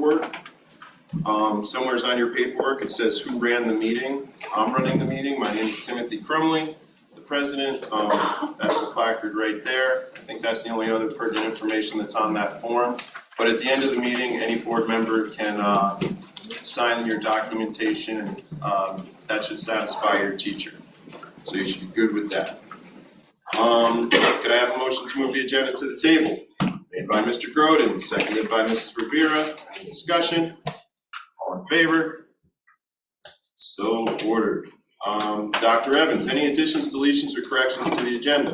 paperwork. Somewhere's on your paperwork, it says who ran the meeting. I'm running the meeting. My name is Timothy Crumley, the president. That's the placard right there. I think that's the only other pertinent information that's on that form. But at the end of the meeting, any board member can sign your documentation, and that should satisfy your teacher. So you should be good with that. Could I have a motion to move the agenda to the table? Made by Mr. Groden, seconded by Mrs. Rivera. Any discussion? All in favor? So ordered. Dr. Evans, any additions, deletions, or corrections to the agenda?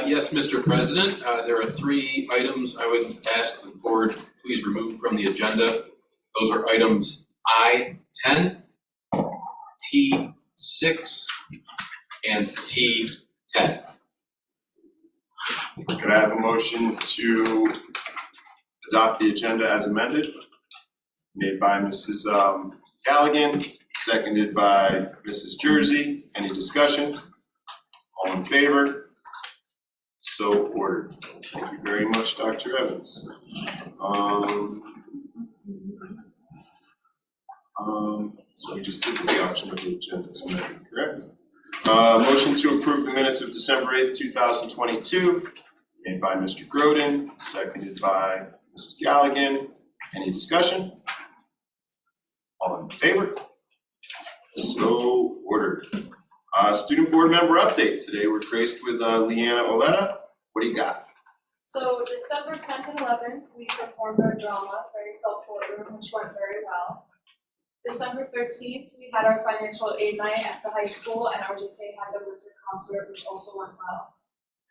Yes, Mr. President. There are 3 items I would ask the board please remove from the agenda. Those are items I-10, T-6, and T-10. Could I have a motion to adopt the agenda as amended? Made by Mrs. Galligan, seconded by Mrs. Jersey. Any discussion? All in favor? So ordered. Thank you very much, Dr. Evans. So we just did the adoption of the agenda as amended, correct? Motion to approve the minutes of December 8th, 2022. Made by Mr. Groden, seconded by Mrs. Galligan. Any discussion? All in favor? So ordered. Student board member update. Today we're graced with Leanna Oletta. What do you got? So December 10th and 11th, we performed our drama, Fairy Tale Courtroom, which went very well. December 13th, we had our financial aid night at the high school, and RJK had the winter concert, which also went well.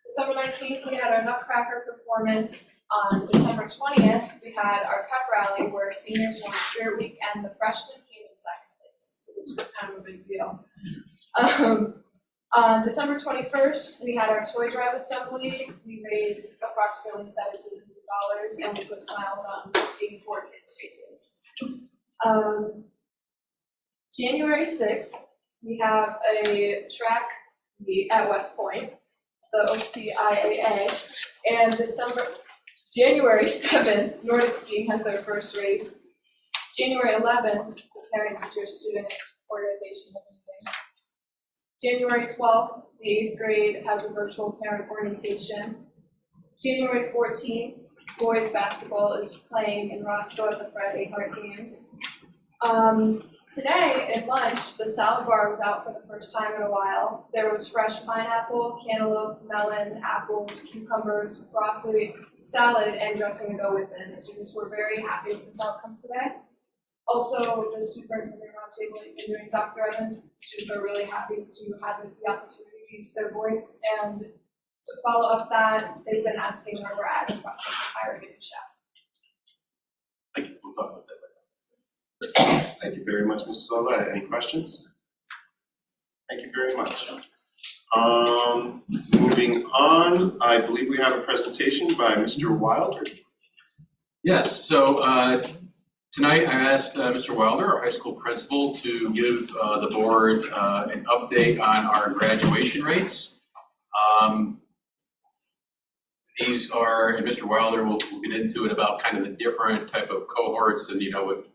December 19th, we had our Nutcracker performance. On December 20th, we had our pep rally where seniors won Spirit Week and the freshmen came in second place, which was kind of a big deal. On December 21st, we had our toy drive assembly. We raised approximately $1,700 and we put smiles on 84 kids' faces. January 6th, we have a track meet at West Point, the OCIAA, and January 7th, Nordic Skiing has their first race. January 11th, the Parent Teacher Student Organization has a meeting. January 12th, the 8th grade has a virtual parent orientation. January 14th, boys basketball is playing in Roscoe at the Friday Heart Games. Today at lunch, the salad bar was out for the first time in a while. There was fresh pineapple, cantaloupe, melon, apples, cucumbers, broccoli, salad, and dressing to go with it. Students were very happy with this outcome today. Also, the superintendent roundtable you've been doing, Dr. Evans, students are really happy to have the opportunity to use their voice. And to follow up that, they've been asking where we're at in the process of hiring a new chef. Thank you. We'll talk about that later. Thank you very much, Mrs. Oletta. Any questions? Thank you very much. Moving on, I believe we have a presentation by Mr. Wilder. Yes, so tonight I asked Mr. Wilder, our high school principal, to give the board an update on our graduation rates. These are, and Mr. Wilder will get into it about kind of the different type of cohorts and what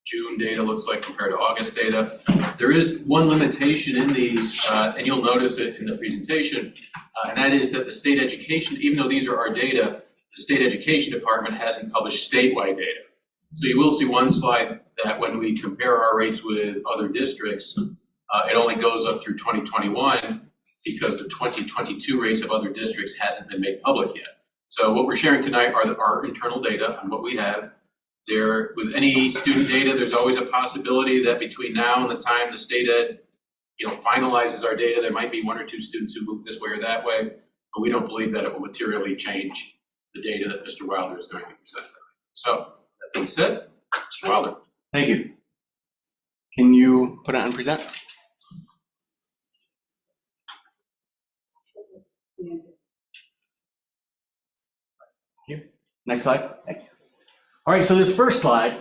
June data looks like compared to August data. There is one limitation in these, and you'll notice it in the presentation, and that is that the state education, even though these are our data, the state education department hasn't published statewide data. So you will see one slide that when we compare our rates with other districts, it only goes up through 2021 because the 2022 rates of other districts hasn't been made public yet. So what we're sharing tonight are our internal data on what we have. There, with any student data, there's always a possibility that between now and the time the state ed, finalizes our data, there might be 1 or 2 students who move this way or that way, but we don't believe that it will materially change the data that Mr. Wilder is going to present. So, that being said, Mr. Wilder. Thank you. Can you put it on present? Thank you. Next slide. Thank you. All right, so this first slide,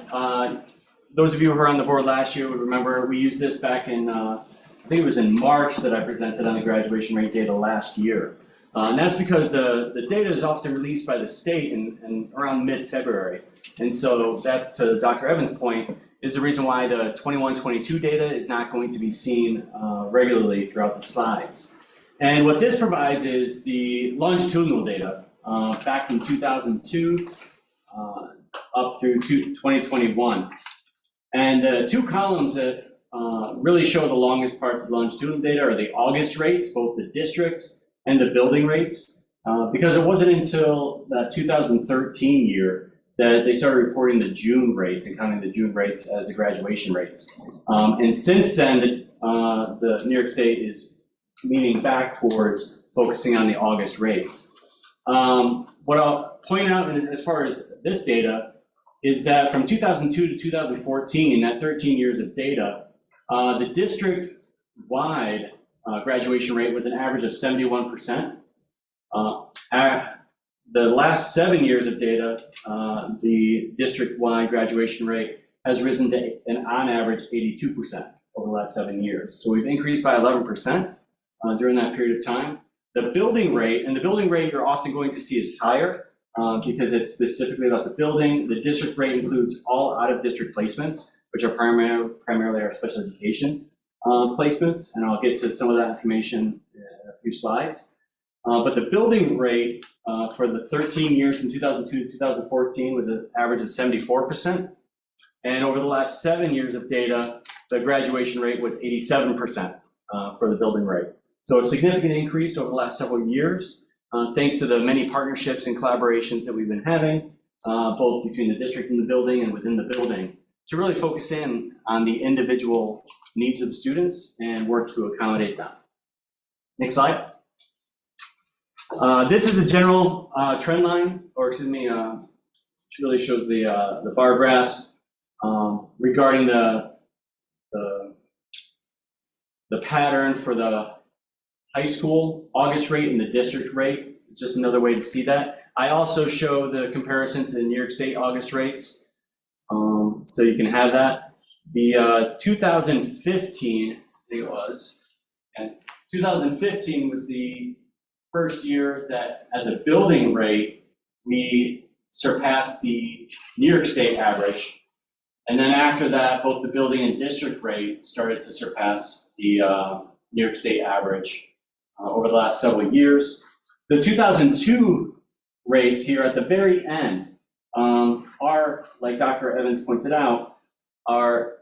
those of you who were on the board last year would remember we used this back in, I think it was in March that I presented on the graduation rate data last year. And that's because the data is often released by the state in around mid-February. And so that's, to Dr. Evans' point, is the reason why the 21-22 data is not going to be seen regularly throughout the slides. And what this provides is the longitudinal data back in 2002 up through 2021. And the two columns that really show the longest parts of the longitudinal data are the August rates, both the district and the building rates, because it wasn't until the 2013 year that they started reporting the June rates and counting the June rates as the graduation rates. And since then, the New York State is leaning back towards focusing on the August rates. What I'll point out as far as this data is that from 2002 to 2014, that 13 years of data, the district-wide graduation rate was an average of 71%. The last 7 years of data, the district-wide graduation rate has risen to on average 82% over the last 7 years. So we've increased by 11% during that period of time. The building rate, and the building rate you're often going to see is higher because it's specifically about the building. The district rate includes all out-of-district placements, which are primarily our special education placements, and I'll get to some of that information in a few slides. But the building rate for the 13 years from 2002 to 2014 was an average of 74%. And over the last 7 years of data, the graduation rate was 87% for the building rate. So a significant increase over the last several years, thanks to the many partnerships and collaborations that we've been having, both between the district and the building and within the building, to really focus in on the individual needs of the students and work to accommodate them. Next slide. This is a general trend line, or excuse me, which really shows the bar graphs regarding the pattern for the high school August rate and the district rate. It's just another way to see that. I also show the comparison to the New York State August rates, so you can have that. The 2015, I think it was, and 2015 was the first year that, as a building rate, we surpassed the New York State average. And then after that, both the building and district rate started to surpass the New York State average over the last several years. The 2002 rates here at the very end are, like Dr. Evans pointed out, our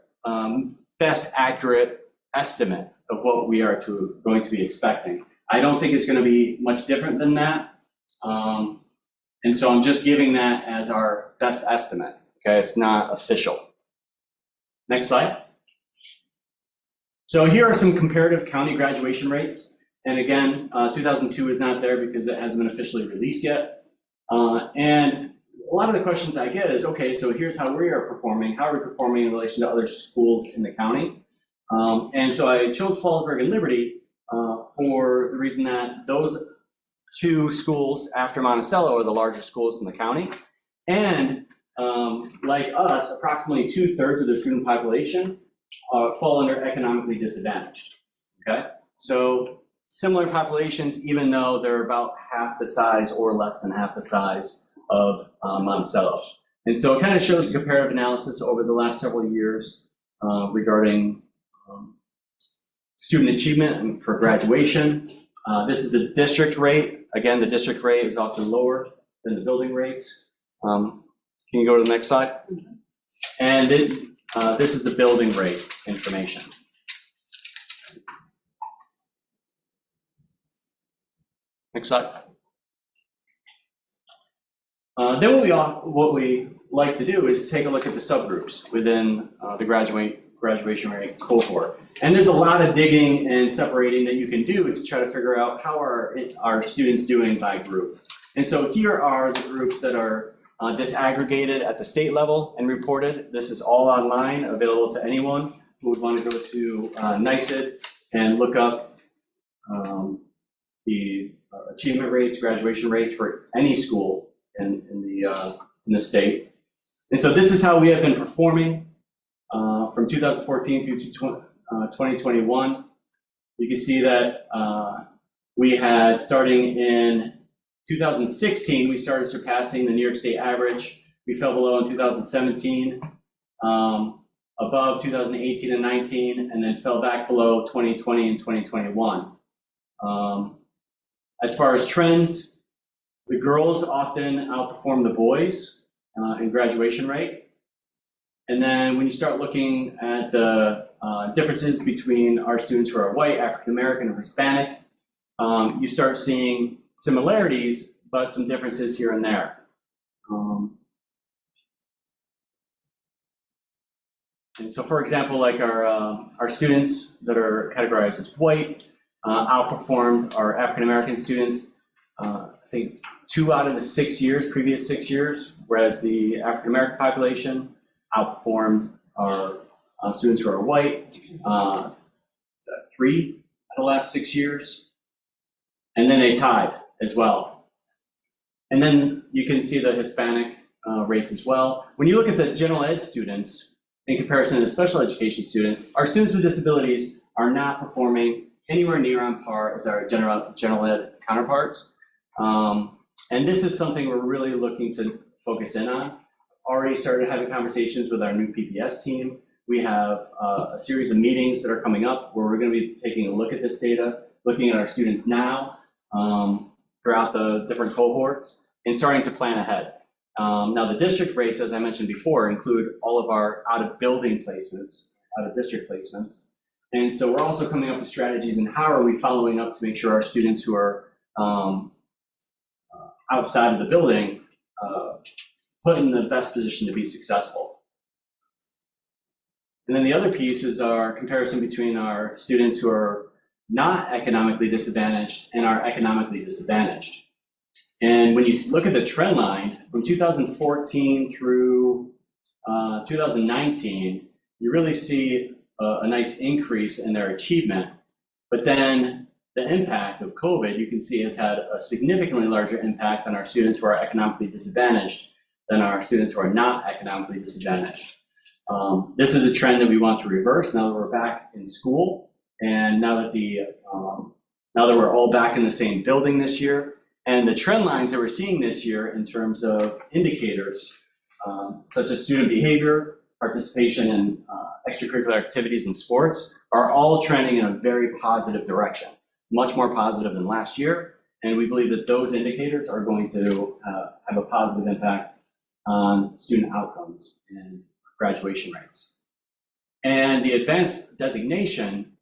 best accurate estimate of what we are going to be expecting. I don't think it's going to be much different than that. And so I'm just giving that as our best estimate. Okay, it's not official. Next slide. So here are some comparative county graduation rates. And again, 2002 is not there because it hasn't been officially released yet. And a lot of the questions I get is, okay, so here's how we are performing. How are we performing in relation to other schools in the county? And so I chose Fallsburg and Liberty for the reason that those two schools after Monticello are the largest schools in the county. And like us, approximately 2/3 of their student population fall under economically disadvantaged, okay? So similar populations, even though they're about half the size or less than half the size of Monticello. And so it kind of shows a comparative analysis over the last several years regarding student achievement for graduation. This is the district rate. Again, the district rate is often lower than the building rates. Can you go to the next slide? And this is the building rate information. Next slide. Then what we like to do is take a look at the subgroups within the graduation rate cohort. And there's a lot of digging and separating that you can do to try to figure out how are our students doing by group. And so here are the groups that are disaggregated at the state level and reported. This is all online, available to anyone who would want to go to NYSED and look up the achievement rates, graduation rates for any school in the state. And so this is how we have been performing from 2014 through to 2021. You can see that We had, starting in 2016, we started surpassing the New York State average. We fell below in 2017, above 2018 and 19, and then fell back below 2020 and 2021. As far as trends, the girls often outperform the boys in graduation rate. And then when you start looking at the differences between our students who are white, African American, or Hispanic, you start seeing similarities, but some differences here and there. And so, for example, like our students that are categorized as white outperformed our African American students, I think 2 out of the previous 6 years, whereas the African American population outperformed our students who are white 3 out of the last 6 years. And then they tied as well. And then you can see the Hispanic rates as well. When you look at the general ed students in comparison to special education students, our students with disabilities are not performing anywhere near on par as our general ed counterparts. And this is something we're really looking to focus in on. Already started having conversations with our new PPS team. We have a series of meetings that are coming up where we're going to be taking a look at this data, looking at our students now throughout the different cohorts, and starting to plan ahead. Now the district rates, as I mentioned before, include all of our out-of-building placements, out-of-district placements. And so we're also coming up with strategies and how are we following up to make sure our students who are outside of the building put in the best position to be successful. And then the other piece is our comparison between our students who are not economically disadvantaged and are economically disadvantaged. And when you look at the trend line from 2014 through 2019, you really see a nice increase in their achievement. But then the impact of COVID, you can see, has had a significantly larger impact on our students who are economically disadvantaged than our students who are not economically disadvantaged. This is a trend that we want to reverse now that we're back in school, and now that we're all back in the same building this year. And the trend lines that we're seeing this year in terms of indicators, such as student behavior, participation in extracurricular activities and sports, are all trending in a very positive direction, much more positive than last year. And we believe that those indicators are going to have a positive impact on student outcomes and graduation rates. And the advanced designation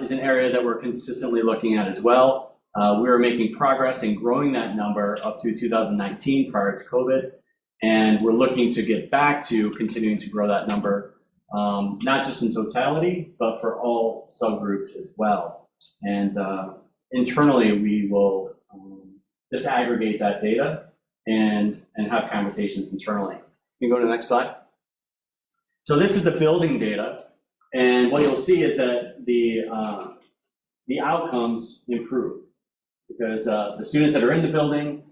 is an area that we're consistently looking at as well. We were making progress in growing that number up through 2019 prior to COVID. And we're looking to get back to continuing to grow that number, not just in totality, but for all subgroups as well. And internally, we will disaggregate that data and have conversations internally. You can go to the next slide. So this is the building data. And what you'll see is that the outcomes improve because the students that are in the building,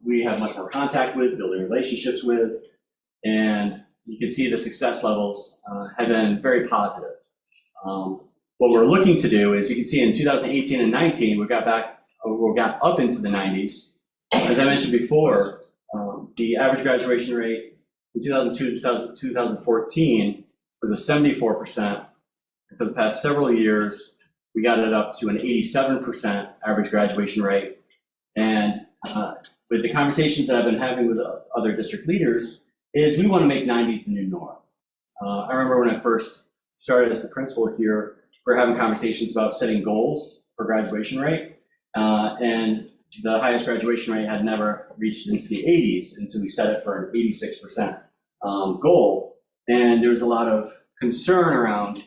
we have much more contact with, building relationships with, and you can see the success levels have been very positive. What we're looking to do is, you can see in 2018 and 19, we got up into the 90s. As I mentioned before, the average graduation rate in 2002 to 2014 was a 74%. And for the past several years, we got it up to an 87% average graduation rate. And with the conversations that I've been having with other district leaders, is we want to make 90s the new norm. I remember when I first started as the principal here, we were having conversations about setting goals for graduation rate. And the highest graduation rate had never reached into the 80s. And so we set it for an 86% goal. And there was a lot of concern around,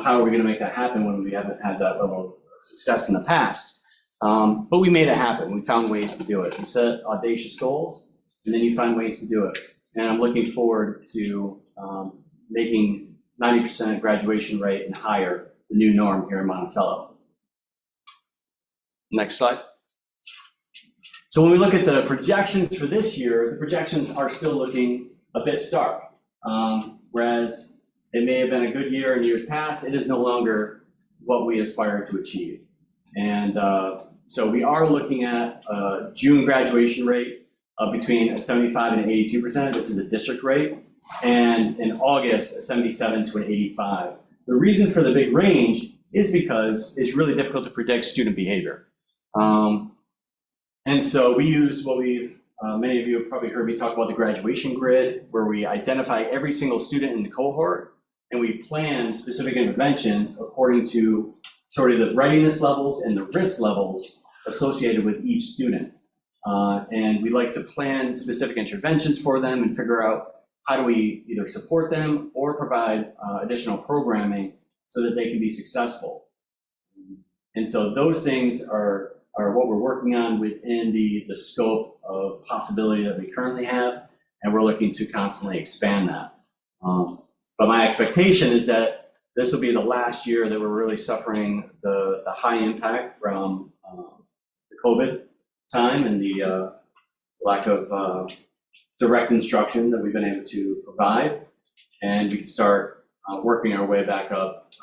how are we going to make that happen when we haven't had that level of success in the past? But we made it happen. We found ways to do it. We set audacious goals, and then you find ways to do it. And I'm looking forward to making 90% graduation rate and higher the new norm here in Monticello. Next slide. So when we look at the projections for this year, the projections are still looking a bit stark. Whereas it may have been a good year in years past, it is no longer what we aspire to achieve. And so we are looking at a June graduation rate of between a 75 and an 82%. This is a district rate. And in August, a 77 to an 85. The reason for the big range is because it's really difficult to predict student behavior. And so we use what many of you have probably heard me talk about the graduation grid, where we identify every single student in the cohort and we plan specific interventions according to sort of the readiness levels and the risk levels associated with each student. And we like to plan specific interventions for them and figure out how do we either support them or provide additional programming so that they can be successful. And so those things are what we're working on within the scope of possibility that we currently have, and we're looking to constantly expand that. But my expectation is that this will be the last year that we're really suffering the high impact from the COVID time and the lack of direct instruction that we've been able to provide, and we can start working our way back up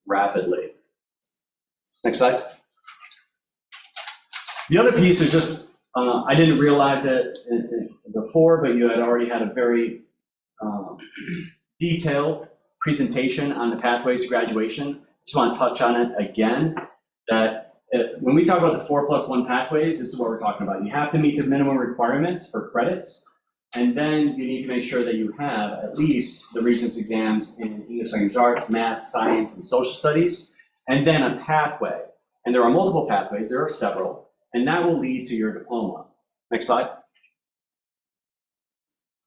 rapidly. Next slide. The other piece is just, I didn't realize it before, but you had already had a very detailed presentation on the pathways to graduation. Just want to touch on it again, that when we talk about the 4+1 pathways, this is what we're talking about. You have to meet the minimum requirements for credits, and then you need to make sure that you have at least the Regents exams in English Language Arts, Math, Science, and Social Studies, and then a pathway. And there are multiple pathways, there are several, and that will lead to your diploma. Next slide.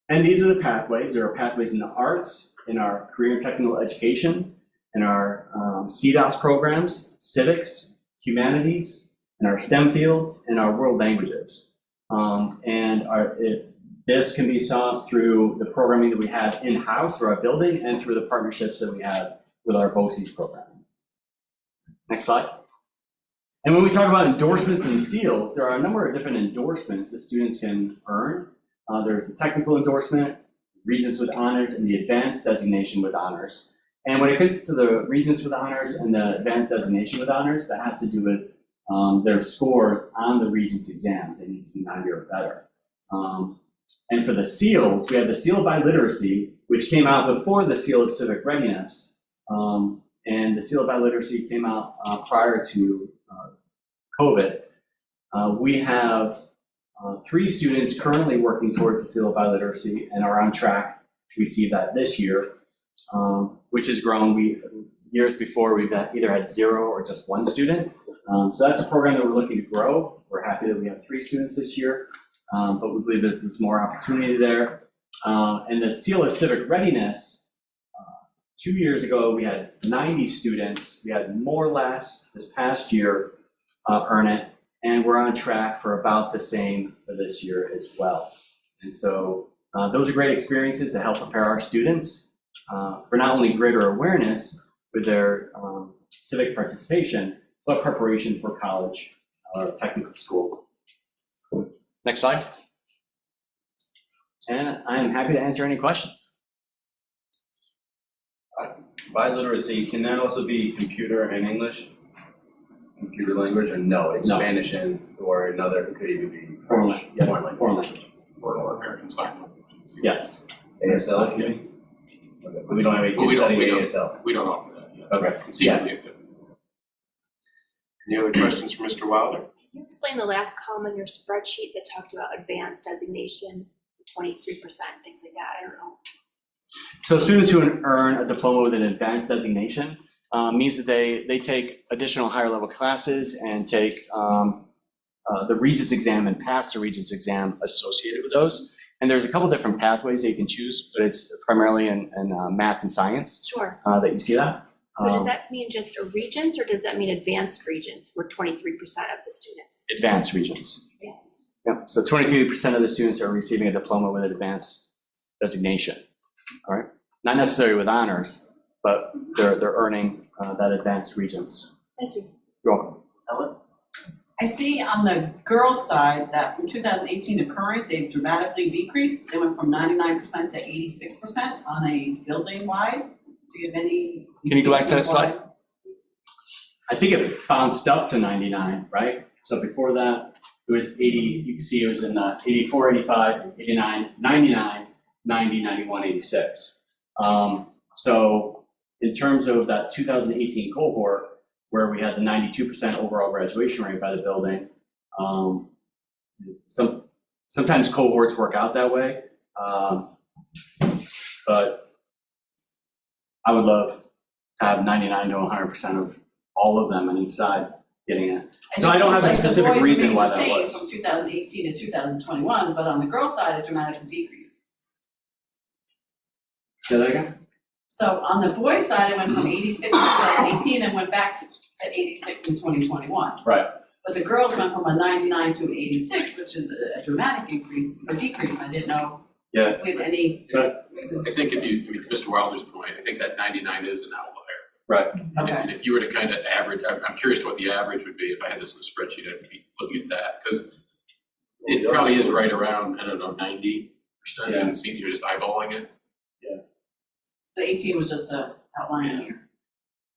And these are the pathways. There are pathways in the arts, in our career and technical education, in our CDOS programs, civics, humanities, in our STEM fields, and our world languages. This can be solved through the programming that we have in-house through our building and through the partnerships that we have with our BOCES program. Next slide. And when we talk about endorsements and seals, there are a number of different endorsements that students can earn. There's the technical endorsement, Regents with Honors, and the advanced designation with honors. And when it comes to the Regents with Honors and the advanced designation with honors, that has to do with their scores on the Regents exams. They need to be 90 or better. And for the seals, we have the Seal of Biliteracy, which came out before the Seal of Civic Readiness. And the Seal of Biliteracy came out prior to COVID. We have 3 students currently working towards the Seal of Biliteracy and are on track to receive that this year, which has grown. Years before, we've either had 0 or just 1 student. So that's a program that we're looking to grow. We're happy that we have 3 students this year, but we believe that there's more opportunity there. And the Seal of Civic Readiness, 2 years ago, we had 90 students. We had more last this past year earn it, and we're on track for about the same for this year as well. And so those are great experiences to help prepare our students for not only greater awareness with their civic participation, but preparation for college or technical school. Next slide. And I am happy to answer any questions. Biliteracy, can that also be computer and English? Computer language, or no, it's No. Spanish and or another, it could even be Foreign French, language. foreign language. Foreign language. Or American Sign Language. Yes. ASL, can you? Okay, but we don't have any But we kids don't- studying we don't. ASL. We don't offer that yet. Okay. Conceivably it could. Any other questions for Mr. Wilder? Can you explain the last column in your spreadsheet that talked about advanced designation, the 23%, things like that? I don't know. So students who earn a diploma with an advanced designation means that they take additional higher level classes and take the Regents exam and pass the Regents exam associated with those. And there's a couple different pathways that you can choose, but it's primarily in math and science Sure. that you see that. So does that mean just a Regents, or does that mean advanced Regents for 23% of the students? Advanced Regents. Yes. Yeah. So 23% of the students are receiving a diploma with an advanced designation. All right. Not necessarily with honors, but they're earning that advanced Regents. Thank you. You're welcome. Ellen? I see on the girls' side that from 2018 to current, they've dramatically decreased. They went from 99% to 86% on a building-wide. Do you have any? Can you go back to that slide? I think it bounced up to 99, right? So before that, it was 80, you can see it was in 84, 85, 89, 99, 90, 91, 86. So in terms of that 2018 cohort, where we had the 92% overall graduation rate by the building, sometimes cohorts work out that way, but I would love to have 99 to 100% of all of them on each side getting it. It So I just don't have a seems like the specific boys reason remained why the that same was. From 2018 to 2021, but on the girls' side, it dramatically decreased. Say that again? So on the boys' side, it went from 86 in 2018 and went back to 86 in 2021. Right. But the girls went from a 99 to an 86, which is a dramatic increase, or decrease. I didn't know. Yeah. We have any reason. I think to Mr. Wilder's point, I think that 99 is an outlier. Right. Okay. And if you were to kind of average, I'm curious what the average would be. If I had this in a spreadsheet, I'd be looking at that, because it probably is right around, I don't know, 90%. Yeah. And see, you're just eyeballing it. The 18 was just a outlier here.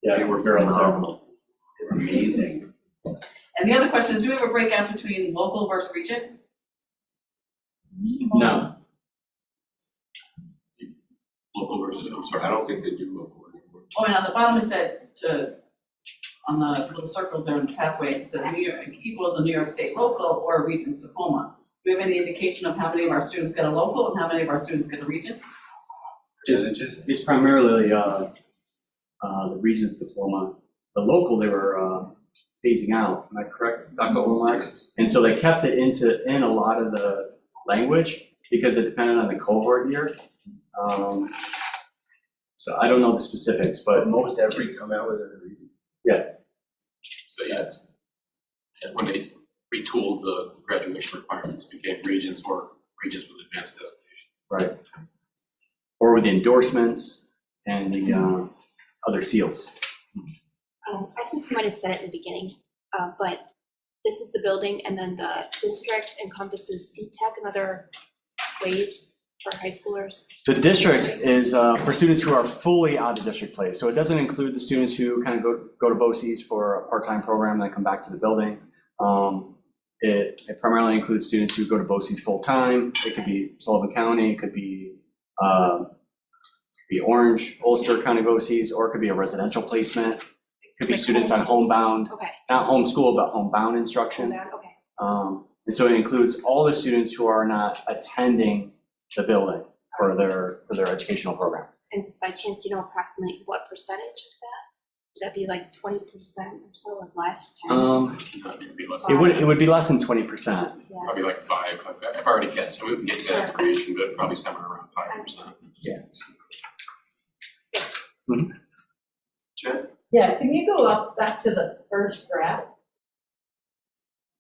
Yeah, they were girls there. They were amazing. And the other question is, do we have a breakout between local versus regions? No. Local versus, I'm sorry. I don't think they do local anymore. Oh, and on the bottom it said on the little circles there in pathways, it said New York equals a New York State local or a region's diploma. Do we have any indication of how many of our students get a local and how many of our students get a region? Percentages? It's primarily the Regents diploma. The local, they were phasing out, am I correct, Dr. Olmarks? And so they kept it in a lot of the language because it depended on the cohort year. So I don't know the specifics, but most every come out with a reading. So yeah, when they retooled the graduation requirements, became regions or regions with advanced designation. right. Or with the endorsements and the other seals. I think you might have said it in the beginning, but this is the building and then the district encompasses CTEC and other ways for high schoolers. The district is for students who are fully out of district place. So it doesn't include the students who kind of go to BOCES for a part-time program and then come back to the building. It primarily includes students who go to BOCES full-time. It could be Sullivan County, it could be Orange, Ulster kind of BOCES, or it could be a residential placement. It could be Like students on homebound, Okay. not homeschool, but homebound instruction. Okay. And so it includes all the students who are not attending the building for their educational program. And by chance, do you know approximately what percentage of that? Would that be like 20% or so or less? 10? It'd be less, It would be less than 20%. Yeah. probably like 5. I've already guessed, so we can get to that information, but probably somewhere around 5%. Yes. Jen? Yeah, can you go up back to the first graph?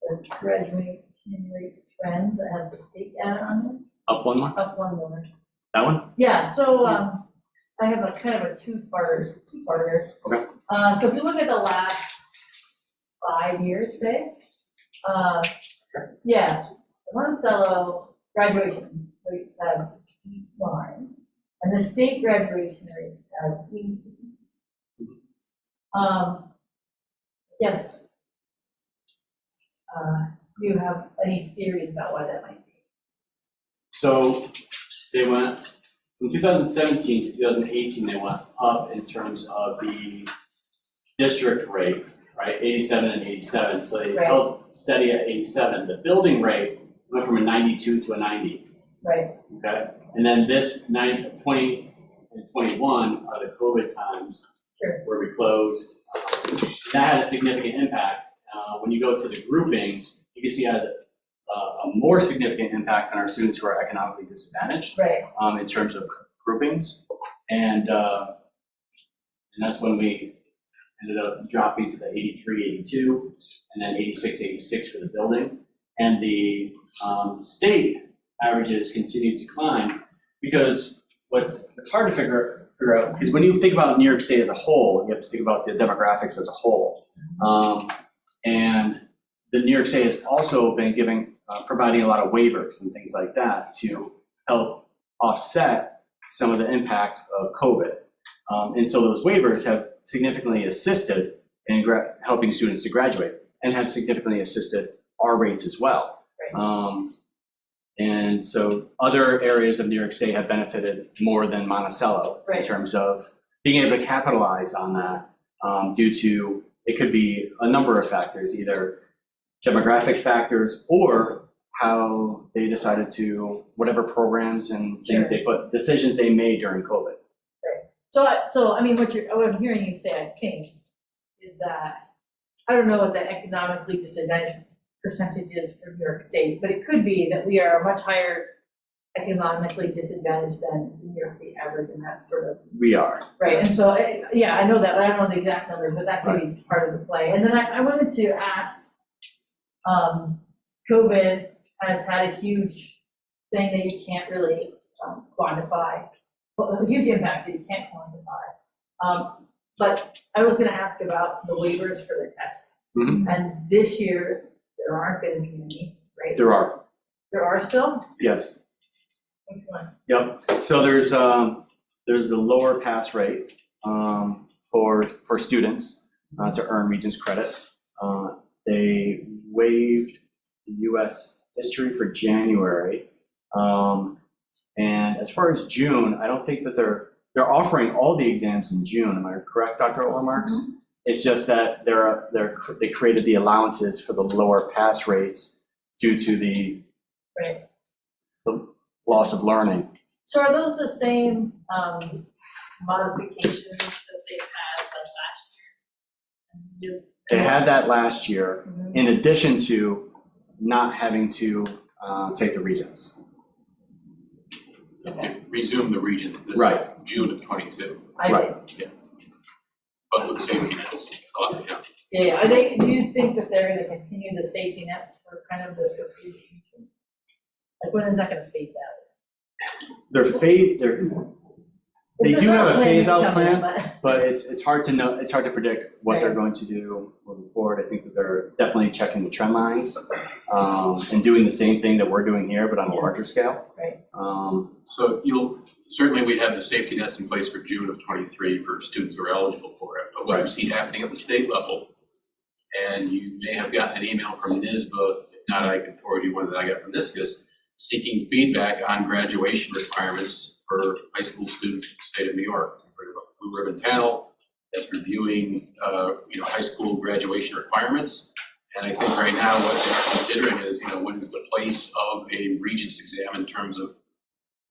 The graduation rate trend that has the state data on Up one more, it, up one more. that one? Yeah, so, I have a kind of a two-parter. Okay. So if you look at the last 5 years, say, yeah, the Monticello graduation rates have declined, and the state graduation rates have increased. Yes. Do you have any theories about why that might be? So they went, from 2017 to 2018, they went up in terms of the district rate, right, 87 and 87. So they Right. held steady at 87. The building rate went from a 92 to a 90, Right, okay? And then this 20 and 21 are the COVID times sure, where we closed. That had a significant impact. When you go to the groupings, you can see it had a more significant impact on our students who are economically disadvantaged right, in terms of groupings. And that's when we ended up dropping to the 83, 82, and then 86, 86 for the building. And the state averages continued to climb because it's hard to figure out, because when you think about New York State as a whole, you have to think about the demographics as a whole. And the New York State has also been providing a lot of waivers and things like that to help offset some of the impact of COVID. And so those waivers have significantly assisted and helping students to graduate, and have significantly assisted our rates as well. Right. And so other areas of New York State have benefited more than Monticello in Right. terms of being able to capitalize on that due to, it could be a number of factors, either demographic factors or how they decided to, whatever programs and things they put, decisions they made during COVID. So I mean, what I'm hearing you say, I think, is that, I don't know what the economically disadvantaged percentage is for New York State, but it could be that we are much higher economically disadvantaged than the New York State average, and that's sort of, We are. right, and so, yeah, I know that, but I don't know the exact numbers, but that could be part of the play. And then I wanted to ask, COVID has had a huge thing that you can't really quantify, well, a huge impact that you can't quantify. But I was gonna ask about the waivers for the test. Mhm. And this year, there aren't gonna be any, right? There are, There are still? yes. Which ones? Yep. So there's the lower pass rate for students to earn Regents credit. They waived the U.S. history for January, and as far as June, I don't think that they're offering all the exams in June. Am I correct, Dr. Olmarks? Mm-hmm. It's just that they created the allowances for the lower pass rates due to the Right. loss of learning. So are those the same modifications that they had last year? They had that last year, Mhm. in addition to not having to take the Regents. Okay. Resume the Regents this Right. June of 22, I see. Right. but with safety nets. Yeah. Yeah. Do you think that they're gonna continue the safety nets for kind of the foreseeable future? Like, when is that gonna phase out? They do have a phase out Tell me, plan, but it's hard to know, it's hard to predict what they're going to do moving forward. I think that they're definitely checking the trend lines and doing the same thing that we're doing here, but on a larger scale. Right. So certainly we have the safety nets in place for June of 23 for students who are eligible for it. But what you see happening at the state level, and you may have gotten an email from NISBA, if not, I can forward you one that I got from NISCUS, seeking feedback on graduation requirements for high school students in the state of New York. We have a blue ribbon panel that's reviewing, high school graduation requirements. And I think right now what they're considering is, what is the place of a Regents exam in terms of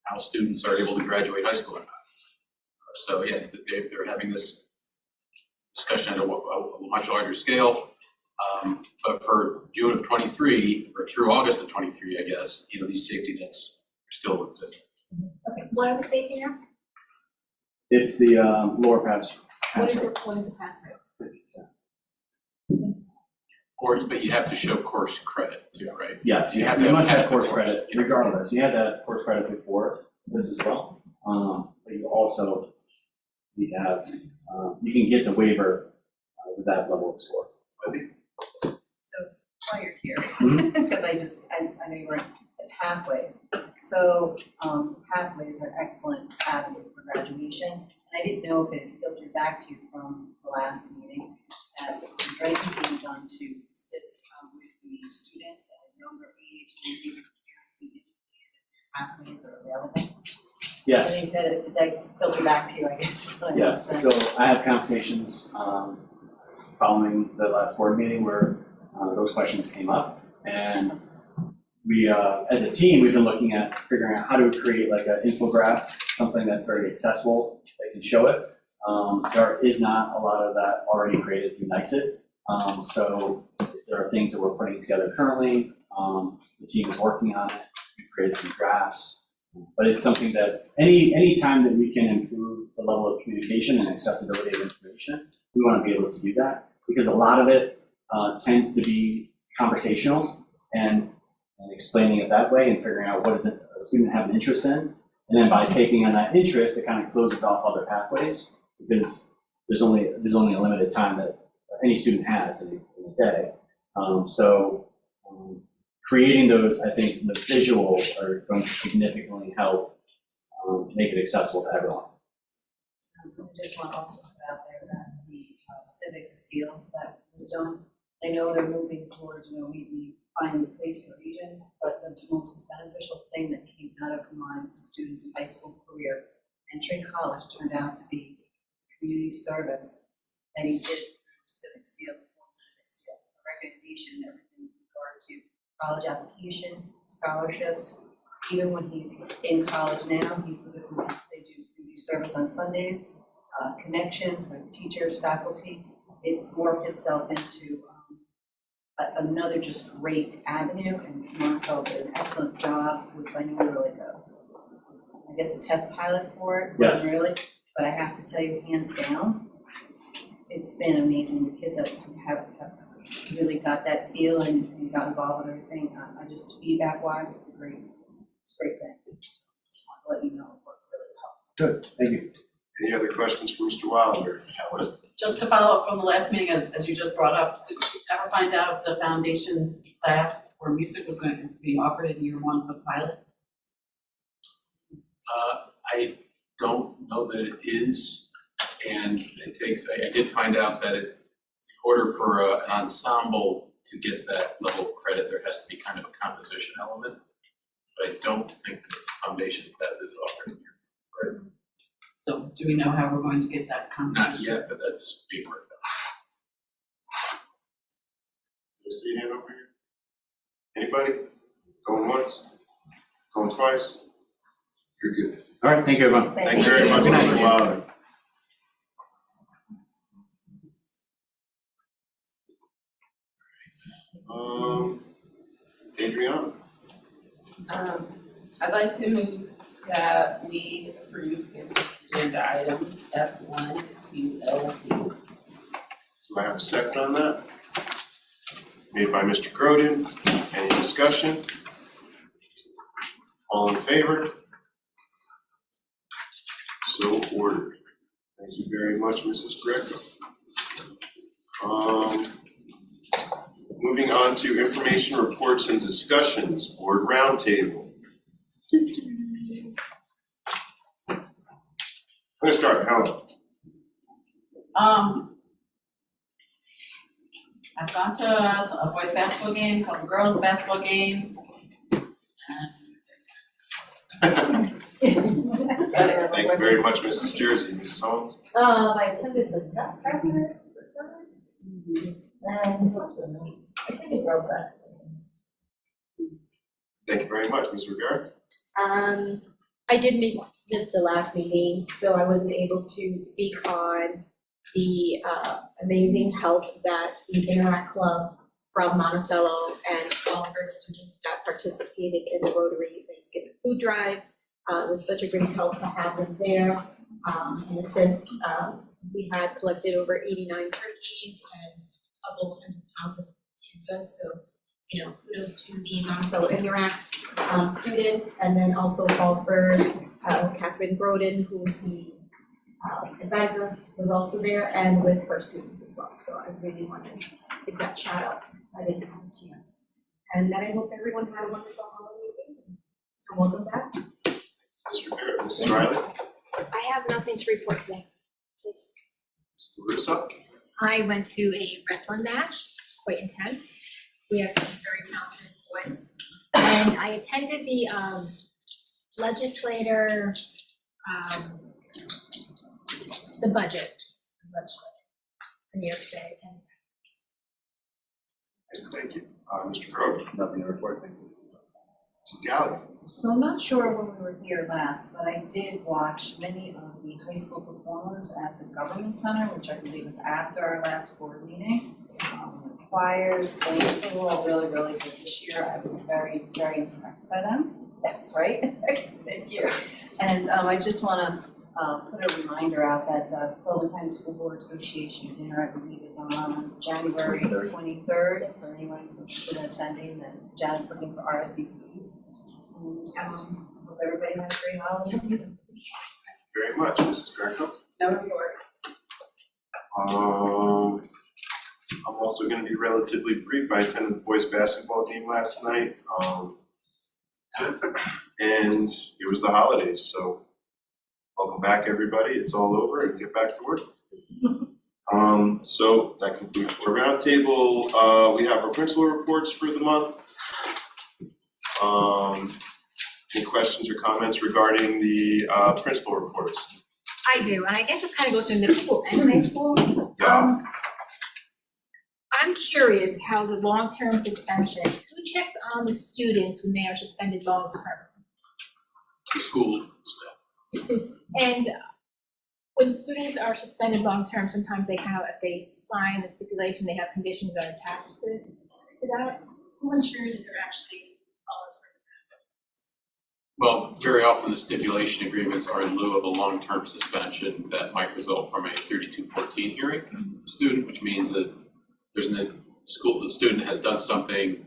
how students are able to graduate high school or not. So yeah, they're having this discussion at a much larger scale. But for June of 23, or through August of 23, I guess, these safety nets are still existing. What are the safety nets? It's the lower pass What is rate. the pass rate? But you have to show course credit too, right? Yes, You have to must have pass the course course, credit yeah. regardless. You had that course credit before this as well. But you also need to have, you can get the waiver with that level of score. So while you're here, Mhm. because I know you were at Pathways. So Pathways are excellent avenue for graduation. And I didn't know if it filtered back to you from the last meeting, that is there anything being done to assist with the students at a younger age, maybe the pathways are available? Yes. I think that did that filter back to you, I guess? is what I Yes, meant. so I had conversations following the last board meeting where those questions came up. And we, as a team, we've been looking at figuring out how to create like an infographic, something that's very accessible, that can show it. There is not a lot of that already created through NICET. So there are things that we're putting together currently. The team is working on it. We've created some drafts. But it's something that any time that we can improve the level of communication and accessibility of information, we want to be able to do that, because a lot of it tends to be conversational and explaining it that way and figuring out what does a student have an interest in. And then by taking on that interest, it kind of closes off other pathways, because there's only a limited time that any student has in a day. Creating those, I think the visuals are going to significantly help make it accessible to everyone. I just want to also put out there that the civic seal that was done. I know they're moving towards, we find a place for regions, but the most beneficial thing that came out of my students' high school career, entering college, turned out to be community service that he did through civic seal, civic seal, recognition, everything in regard to college application, scholarships. Even when he's in college now, they do community service on Sundays, connections with teachers, faculty. It's morphed itself into another just great avenue, and Marcel did an excellent job with finding really I guess a test pilot for it, Yes. wasn't really, but I have to tell you, hands down, it's been amazing. The kids have really got that seal and got involved in everything. I just feedback wise, it's a great thing. Just want to let you know it worked really well. Good, thank you. Any other questions for Mr. Wilder? Helen? Just to follow up from the last meeting, as you just brought up, did you ever find out if the foundation class for music was going to be offered in year one of pilot? I don't know that it is, and it takes, I did find out that in order for an ensemble to get that level of credit, there has to be kind of a composition element, but I don't think the foundation's class is offered here. So do we know how we're going to get that Not composition? yet, but that's being worked on. Do you see a hand over here? Anybody? Going once? Going twice? You're good. All right, thank you, everyone. Thank you very much, Good night. Mr. Wilder. Adriana? I'd like to move that we approve consent agenda items F1 to L2. Do I have a second on that? Made by Mr. Croden. Any discussion? All in favor? So ordered. Thank you very much, Mrs. Greco. Moving on to information reports and discussions, board roundtable. I'm gonna start with Helen. I've gone to a boys basketball game, a couple girls basketball games. Thank you very much, Mrs. Jersey. Mrs. Holmes? I attended the Nut President, and I attended girls basketball. Thank you very much, Ms. Rivera. I did miss the last meeting, so I wasn't able to speak on the amazing help that the Interact Club from Monticello and Fallsburg students that participated in the Rotary Thanksgiving food drive. It was such a great help to have them there and assist. We had collected over 89 turkeys and a couple hundred pounds of canned goods, so kudos to the Monticello Interact students, and then also Fallsburg, Catherine Broden, who's the advisor, was also there, and with her students as well. So I really want to give that shout out. I didn't have a chance. And then I hope everyone had a wonderful holiday season. And welcome back. Ms. Rivera, Mrs. Riley, I have nothing to report today. Thanks. Mr. Russo. I went to a wrestling match. It's quite intense. We have some very talented boys. And I attended the legislator, the budget legislature for New York State. Thank you. Mr. Crowe. Nothing to report, thank you. Mrs. Galley. So I'm not sure when we were here last, but I did watch many of the high school performers at the Government Center, which I believe was after our last board meeting. The choirs, bands, they were all really, really good this year. I was very, very impressed by them. Yes, right? Thank you. And I just want to put a reminder out that Sullivan County School Board Association dinner, I believe, is on January 23rd. For anyone who's interested in attending, then Janet's looking for RSVPs. And hope everybody has a great holiday season. Very much, Mrs. Greco. No report. I'm also going to be relatively brief. I attended the boys basketball game last night, and it was the holidays, so welcome back, everybody. It's all over, and get back to work. So that concludes our roundtable. We have our principal reports for the month. Any questions or comments regarding the principal reports? I do, and I guess this kind of goes to middle school and high school. Yeah. I'm curious how the long-term suspension, who checks on the students when they are suspended long-term? The school staff. And when students are suspended long-term, sometimes they sign the stipulation, they have conditions that are attached to that. Who ensures that they're actually followed? Well, very often the stipulation agreements are in lieu of a long-term suspension that might result from a 3214 hearing of the student, which means that the student has done something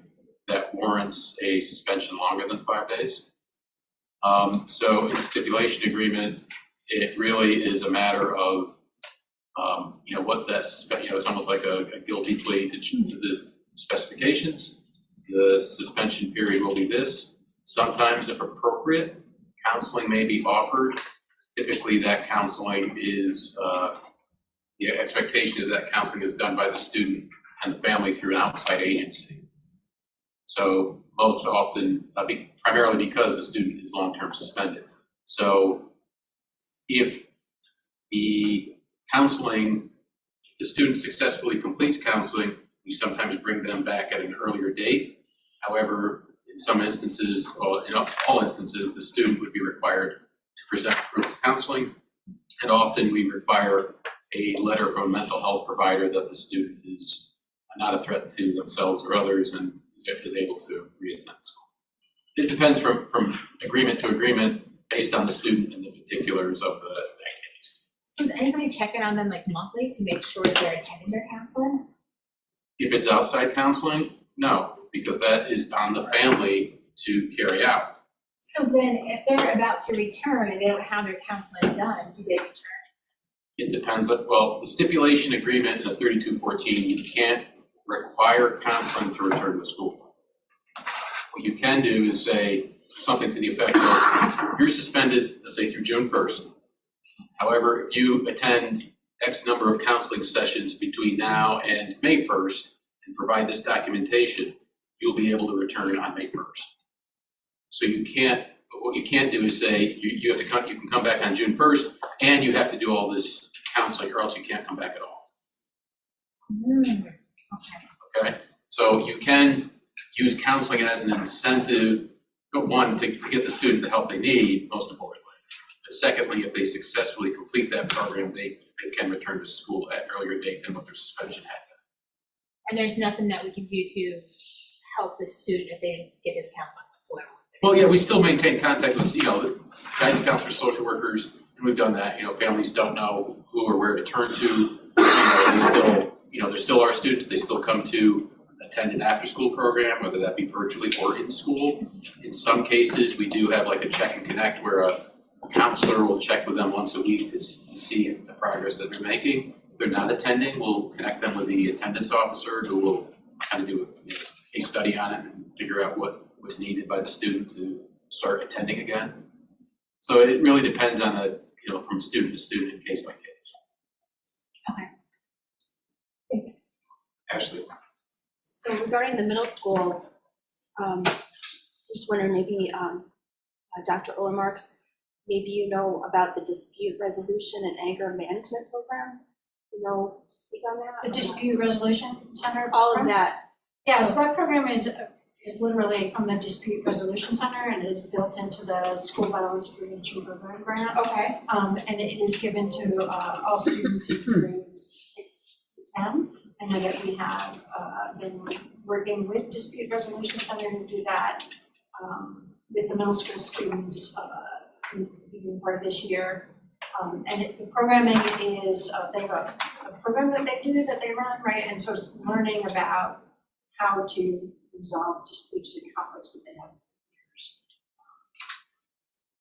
that warrants a suspension longer than 5 days. So in the stipulation agreement, it really is a matter of, what that it's almost like a guilty plea to the specifications. The suspension period will be this. Sometimes, if appropriate, counseling may be offered. Typically, that counseling is, the expectation is that counseling is done by the student and the family through an outside agency. So most often, primarily because the student is long-term suspended. So if the student successfully completes counseling, we sometimes bring them back at an earlier date. However, in some instances, or in all instances, the student would be required to present proof of counseling. And often we require a letter from a mental health provider that the student is not a threat to themselves or others and is able to reattend school. It depends from agreement to agreement based on the student and the particulars of that case. So is anybody checking on them like monthly to make sure that they're attending their counseling? If it's outside counseling, no, because that is on the family to carry out. So then if they're about to return and they don't have their counseling done, do they return? It depends on, the stipulation agreement in a 3214, you can't require counseling to return to school. What you can do is say something to the effect of, you're suspended, let's say through June 1st. However, if you attend X number of counseling sessions between now and May 1st and provide this documentation, you'll be able to return on May 1st. So what you can't do is say, you can come back on June 1st and you have to do all this counseling or else you can't come back at all. Okay, so you can use counseling as an incentive, one, to get the student the help they need, most importantly. But secondly, if they successfully complete that program, they can return to school at an earlier date than what their suspension had been. And there's nothing that we can do to help the student if they didn't get his counseling whatsoever? Well, yeah, we still maintain contact with, guidance counselors, social workers, and we've done that. Families don't know who or where to turn to. There still are students, they still come to attend an after-school program, whether that be virtually or in school. In some cases, we do have like a check and connect where a counselor will check with them once a week to see the progress that they're making. If they're not attending, we'll connect them with the attendance officer who will kind of do a study on it and figure out what's needed by the student to start attending again. So it really depends on from student to student, case by case. Okay. Ashley. So regarding the middle school, just wondering maybe Dr. Ollermarks, maybe you know about the dispute resolution and anger management program? To speak on that? The dispute resolution center? All of program? that. Yeah, so that program is literally from the dispute resolution center and it is built into the school violence prevention program grant. Okay. And it is given to all students in grades 6 to 10. I know that we have been working with dispute resolution center to do that with the middle school students beginning part of this year. The programming is, they have a program that they run, right? And so it's learning about how to resolve disputes and conflicts that they have with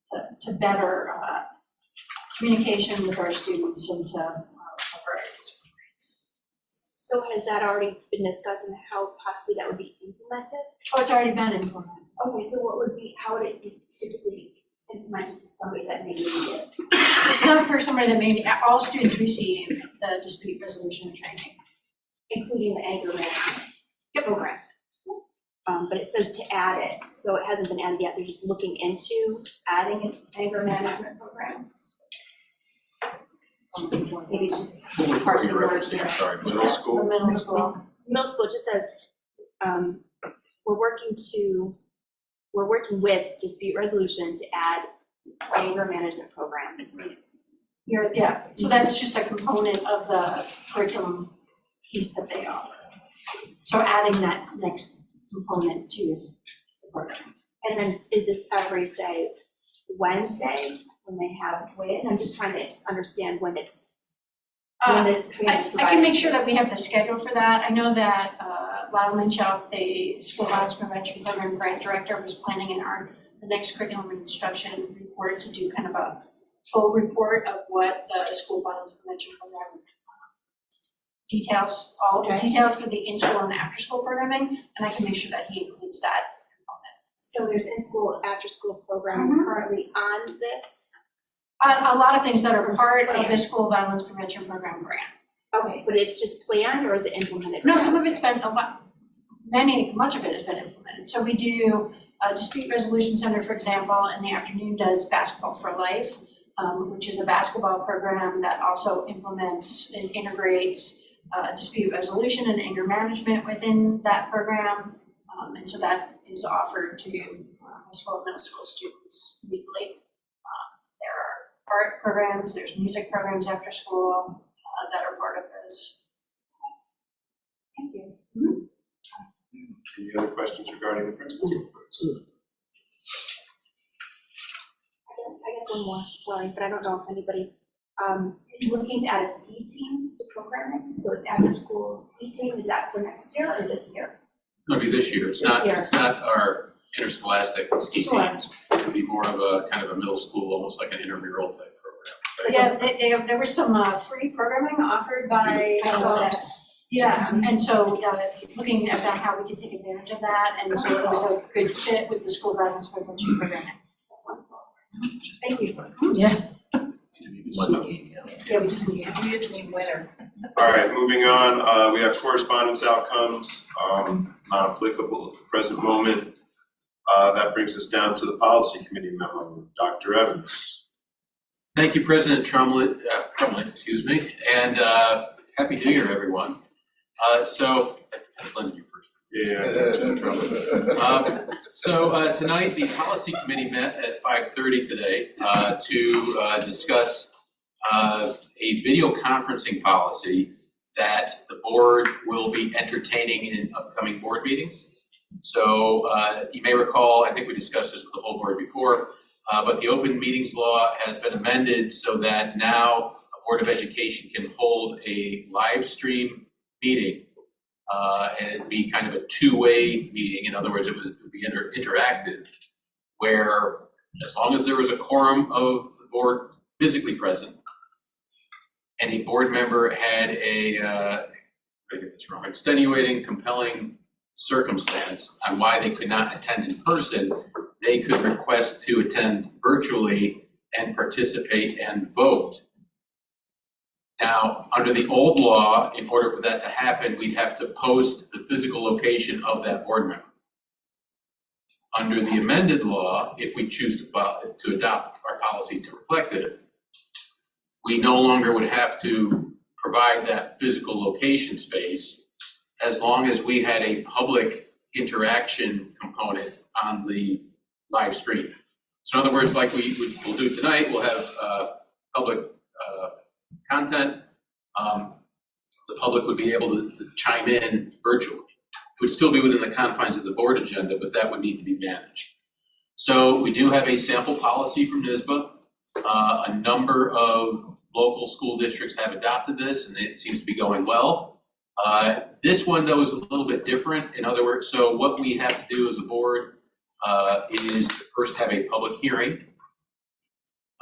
peers. To better communication with our students and to help our So has that already been discussed and how possibly that would be implemented? Oh, it's already been implemented. Okay, so how would it be typically implemented to somebody that may need it? It's not for somebody that all students receive the dispute resolution training. including the anger management program. But it says to add it, so it hasn't been added yet, they're just looking into adding an anger management program. Maybe it's just What were parts you of the words referencing? there. I'm sorry. Middle The school, middle school. Middle school just says, we're working with dispute resolution to add anger management program. Yeah, so that's just a component of the curriculum piece that they offer. So adding that next component to the program. And then is this every, say, Wednesday when they have WIT? I'm just trying to understand when it's, when this training is I provided. can make sure that we have the schedule for that. I know that Lyle Minchow, the School Violence Prevention Program Grant Director, was planning in the next curriculum and instruction report to do kind of a full report of what the School Violence Prevention Program details, all of the details for the in-school and after-school programming, and I can make sure that he includes that component. So there's in-school, after-school program currently on this? A lot of things that are part of the School Violence Prevention Program grant. Okay, but it's just planned or is it implemented? No, some of it's been, much of it has been implemented. So we do a dispute resolution center, for example, in the afternoon does Basketball for Life, which is a basketball program that also implements and integrates dispute resolution and anger management within that program. And so that is offered to high school and middle school students weekly. There are art programs, there's music programs after school that are part of this. Thank you. any other questions regarding the principal's reports? I guess one more, sorry, but I don't know if anybody, looking to add a ski team to programming, so it's after school ski team, is that for next year or this year? It'll be this year. It's This year. not our interscholastic ski Sure. teams. It would be more of a kind of a middle school, almost like an intramural type program. But yeah, there was some free programming offered by. I saw that. Yeah, and so looking at that, how we could take advantage of that, and so it was a good fit with the school violence prevention program. That's wonderful. Thank you. Yeah, we just need to. winner. All right, moving on, we have correspondence outcomes, not applicable at the present moment. That brings us down to the policy committee memo, Dr. Evans. Thank you, President Trumlett, excuse me, and Happy New Year, everyone. So, Linda, you first. Yeah. Tonight, the policy committee met at 5:30 today to discuss a video conferencing policy that the board will be entertaining in upcoming board meetings. So you may recall, I think we discussed this with the whole board before, but the open meetings law has been amended so that now a Board of Education can hold a live stream meeting. And it'd be kind of a two-way meeting. In other words, it would be interactive, where as long as there was a quorum of the board physically present, and a board member had extenuating, compelling circumstance on why they could not attend in person, they could request to attend virtually and participate and vote. Now, under the old law, in order for that to happen, we'd have to post the physical location of that board member. Under the amended law, if we choose to adopt our policy to reflect it, we no longer would have to provide that physical location space as long as we had a public interaction component on the live stream. So in other words, like we'll do tonight, we'll have public content. The public would be able to chime in virtually. It would still be within the confines of the board agenda, but that would need to be managed. So we do have a sample policy from NYSBA. A number of local school districts have adopted this, and it seems to be going well. This one, though, is a little bit different. In other words, so what we have to do as a board is to first have a public hearing,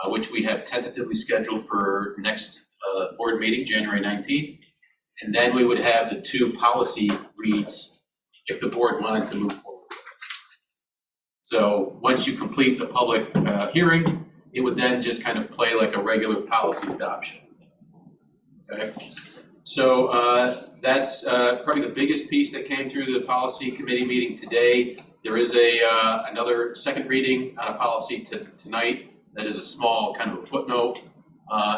which we have tentatively scheduled for next board meeting, January 19th. And then we would have the two policy reads if the board wanted to move forward. So once you complete the public hearing, it would then just kind of play like a regular policy adoption. Okay, so that's probably the biggest piece that came through the policy committee meeting today. There is another second reading on a policy tonight that is a small kind of a footnote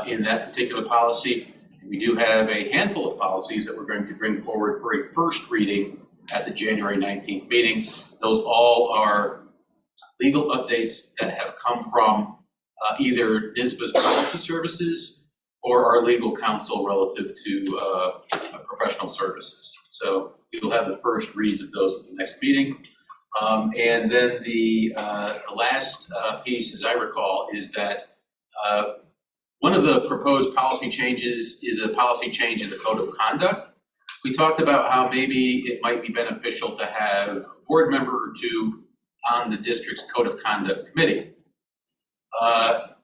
in that particular policy. We do have a handful of policies that we're going to bring forward for a first reading at the January 19th meeting. Those all are legal updates that have come from either NYSBA's policy services or our legal counsel relative to professional services. So we will have the first reads of those at the next meeting. And then the last piece, as I recall, is that one of the proposed policy changes is a policy change in the code of conduct. We talked about how maybe it might be beneficial to have a board member or two on the district's code of conduct committee.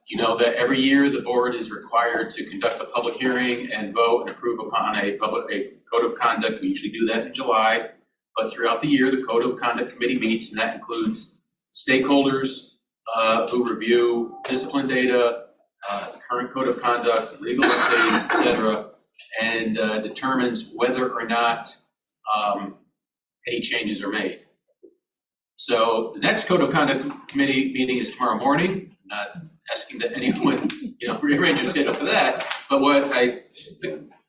You know that every year the board is required to conduct a public hearing and vote and approve upon a code of conduct. We usually do that in July, but throughout the year, the code of conduct committee meets, and that includes stakeholders who review discipline data, current code of conduct, legal updates, et cetera, and determines whether or not any changes are made. So the next code of conduct committee meeting is tomorrow morning. I'm not asking that anyone, rearrange their schedule for that, but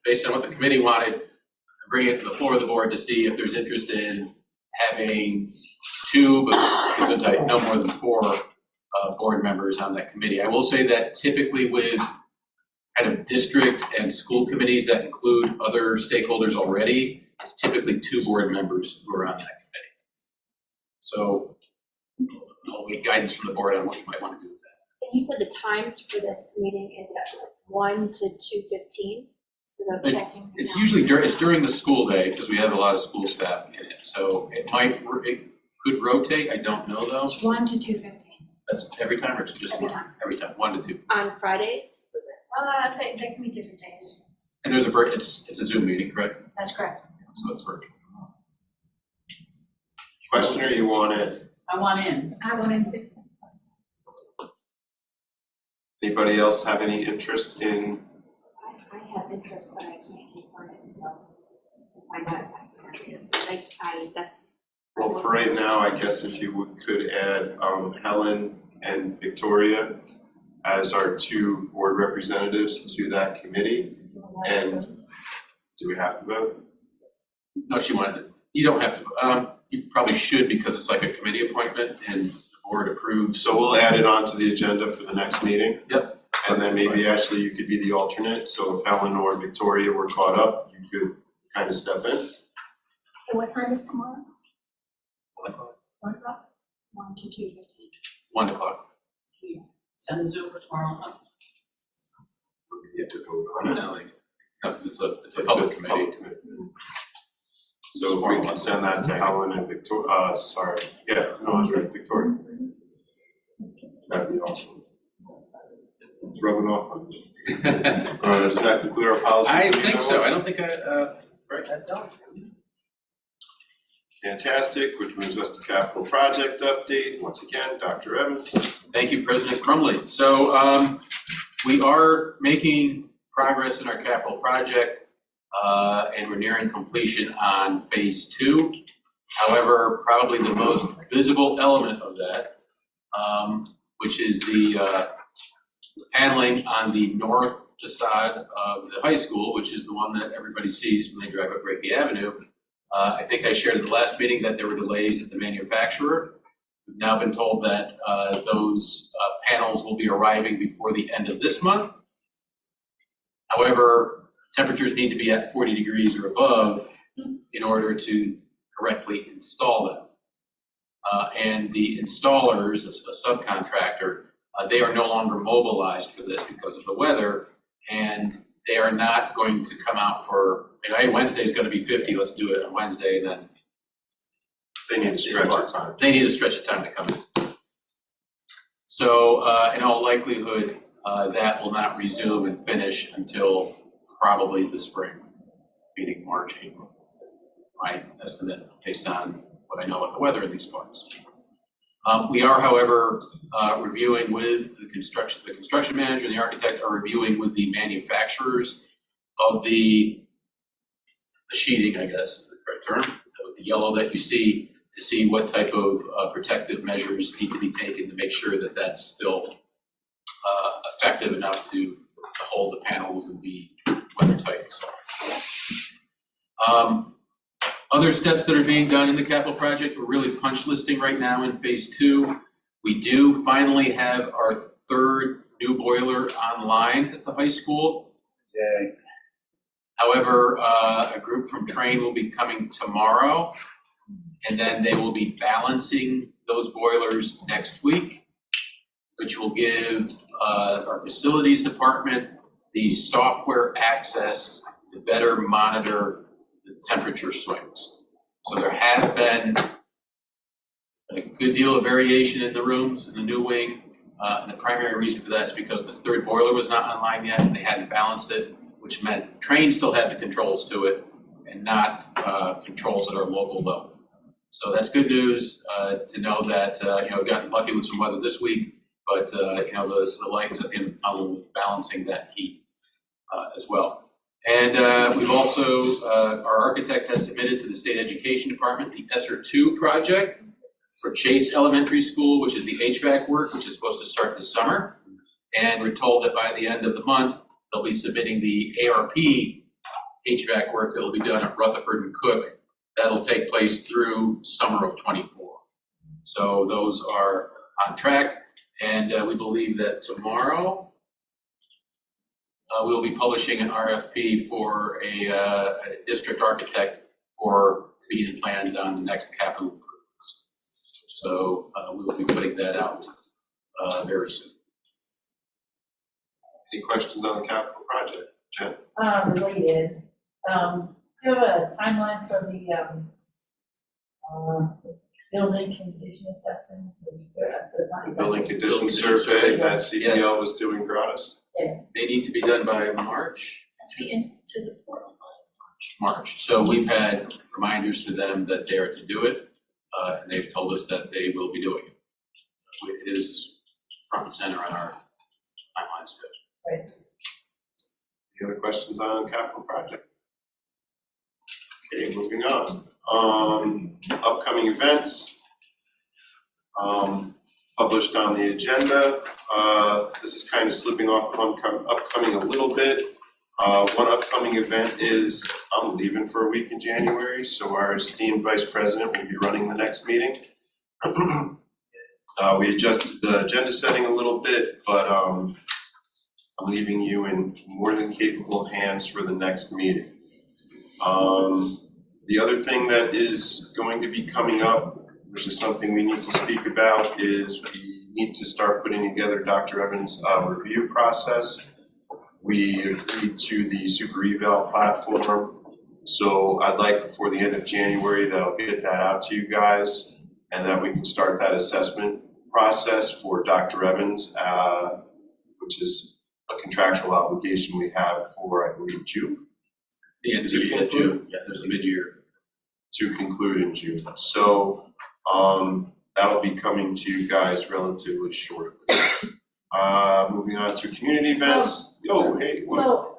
based on what the committee wanted, bring it to the floor of the board to see if there's interest in having two, but no more than 4 board members on that committee. I will say that typically with kind of district and school committees that include other stakeholders already, it's typically 2 board members who are on that committee. So I'll get guidance from the board on what you might want to do with that. And you said the times for this meeting is at 1 to 2:15, without checking. It's usually during the school day because we have a lot of school staff in it. So it could rotate. I don't know though. It's 1 to 2:15. That's every time or just Every time. Every time, 1 to 2. On Fridays, was it? They can be different days. And there's it's a Zoom meeting, correct? That's correct. So it's virtual. Question, or you want it? I want in. I want in 15. Anybody else have any interest in? I have interest, but I can't confirm it until I find out if I can. That's. Well, for right now, I guess if you could add Helen and Victoria as our 2 board representatives to that committee. And do we have to vote? No, she wanted it. You don't have to. You probably should because it's like a committee appointment and the board approves. So we'll add it onto the agenda for the next meeting. Yep. And then maybe actually you could be the alternate. So if Helen or Victoria were caught up, you could kind of step in. And what time is tomorrow? 1 o'clock. 1 o'clock? 1 to 2:15. 1 o'clock. Send the Zoom for tomorrow or something. You have to vote on it. No, because it's a public committee. So if we can send that to Helen and Victoria, I was right, Victoria. That'd be awesome. It's rubbing off on me. Does that conclude our policy? I think so. I don't think I write that down. Fantastic, which moves us to capital project update. Once again, Dr. Evans. Thank you, President Crumley. So we are making progress in our capital project and we're nearing completion on phase 2. However, probably the most visible element of that, which is the paneling on the north facade of the high school, which is the one that everybody sees when they drive up Rakey Avenue. I think I shared at the last meeting that there were delays at the manufacturer. We've now been told that those panels will be arriving before the end of this month. However, temperatures need to be at 40 degrees or above in order to correctly install them. And the installers, a subcontractor, they are no longer mobilized for this because of the weather, and they are not going to come out for, hey, Wednesday is going to be 50, let's do it on Wednesday, and then they need to stretch the time. They need to stretch the time to come in. So in all likelihood, that will not resume and finish until probably the spring, meaning March, April. My estimate based on what I know about the weather in these parts. We are, however, reviewing with the construction manager and the architect are reviewing with the manufacturers of the sheeting, I guess, is the correct term, the yellow that you see, to see what type of protective measures need to be taken to make sure that that's still effective enough to hold the panels and be weather tight. So, other steps that are being done in the capital project, we're really punch listing right now in phase 2. We do finally have our 3rd new boiler online at the high school. Yay. However, a group from Train will be coming tomorrow, and then they will be balancing those boilers next week, which will give our facilities department the software access to better monitor the temperature swings. So there has been a good deal of variation in the rooms in the new wing. And the primary reason for that is because the 3rd boiler was not online yet and they hadn't balanced it, which meant Train still had the controls to it and not controls at our local level. So that's good news to know that, we got lucky with some weather this week, but the light is at the end of the tunnel with balancing that heat as well. And we've also, our architect has submitted to the State Education Department the ESSER 2 project for Chase Elementary School, which is the HVAC work, which is supposed to start this summer. And we're told that by the end of the month, they'll be submitting the ARP HVAC work that will be done at Rutherford and Cook. That'll take place through summer of '24. So those are on track. And we believe that tomorrow, we'll be publishing an RFP for a district architect for beginning plans on the next capital improvements. So we will be putting that out very soon. Any questions on the capital project? Jen? Related, do you have a timeline for the building condition assessment? The building condition survey that CPL was doing gratis? They need to be done by March. Has to be into the portal. March. So we've had reminders to them that they are to do it, and they've told us that they will be doing it. It is front and center on our timelines too. Right. Any other questions on capital project? Okay, moving on. Upcoming events. Published on the agenda. This is kind of slipping off of upcoming a little bit. One upcoming event is I'm leaving for a week in January, so our esteemed vice president will be running the next meeting. We adjusted the agenda setting a little bit, but I'm leaving you in more than capable hands for the next meeting. The other thing that is going to be coming up, which is something we need to speak about, is we need to start putting together Dr. Evans' review process. We agreed to the super eval platform, so I'd like before the end of January that I'll get that out to you guys, and that we can start that assessment process for Dr. Evans, which is a contractual obligation we have for, I believe, June. The end of June. Yeah, there's a mid-year. To conclude in June. So that'll be coming to you guys relatively shortly. Moving on to community events. Oh, hey. What? So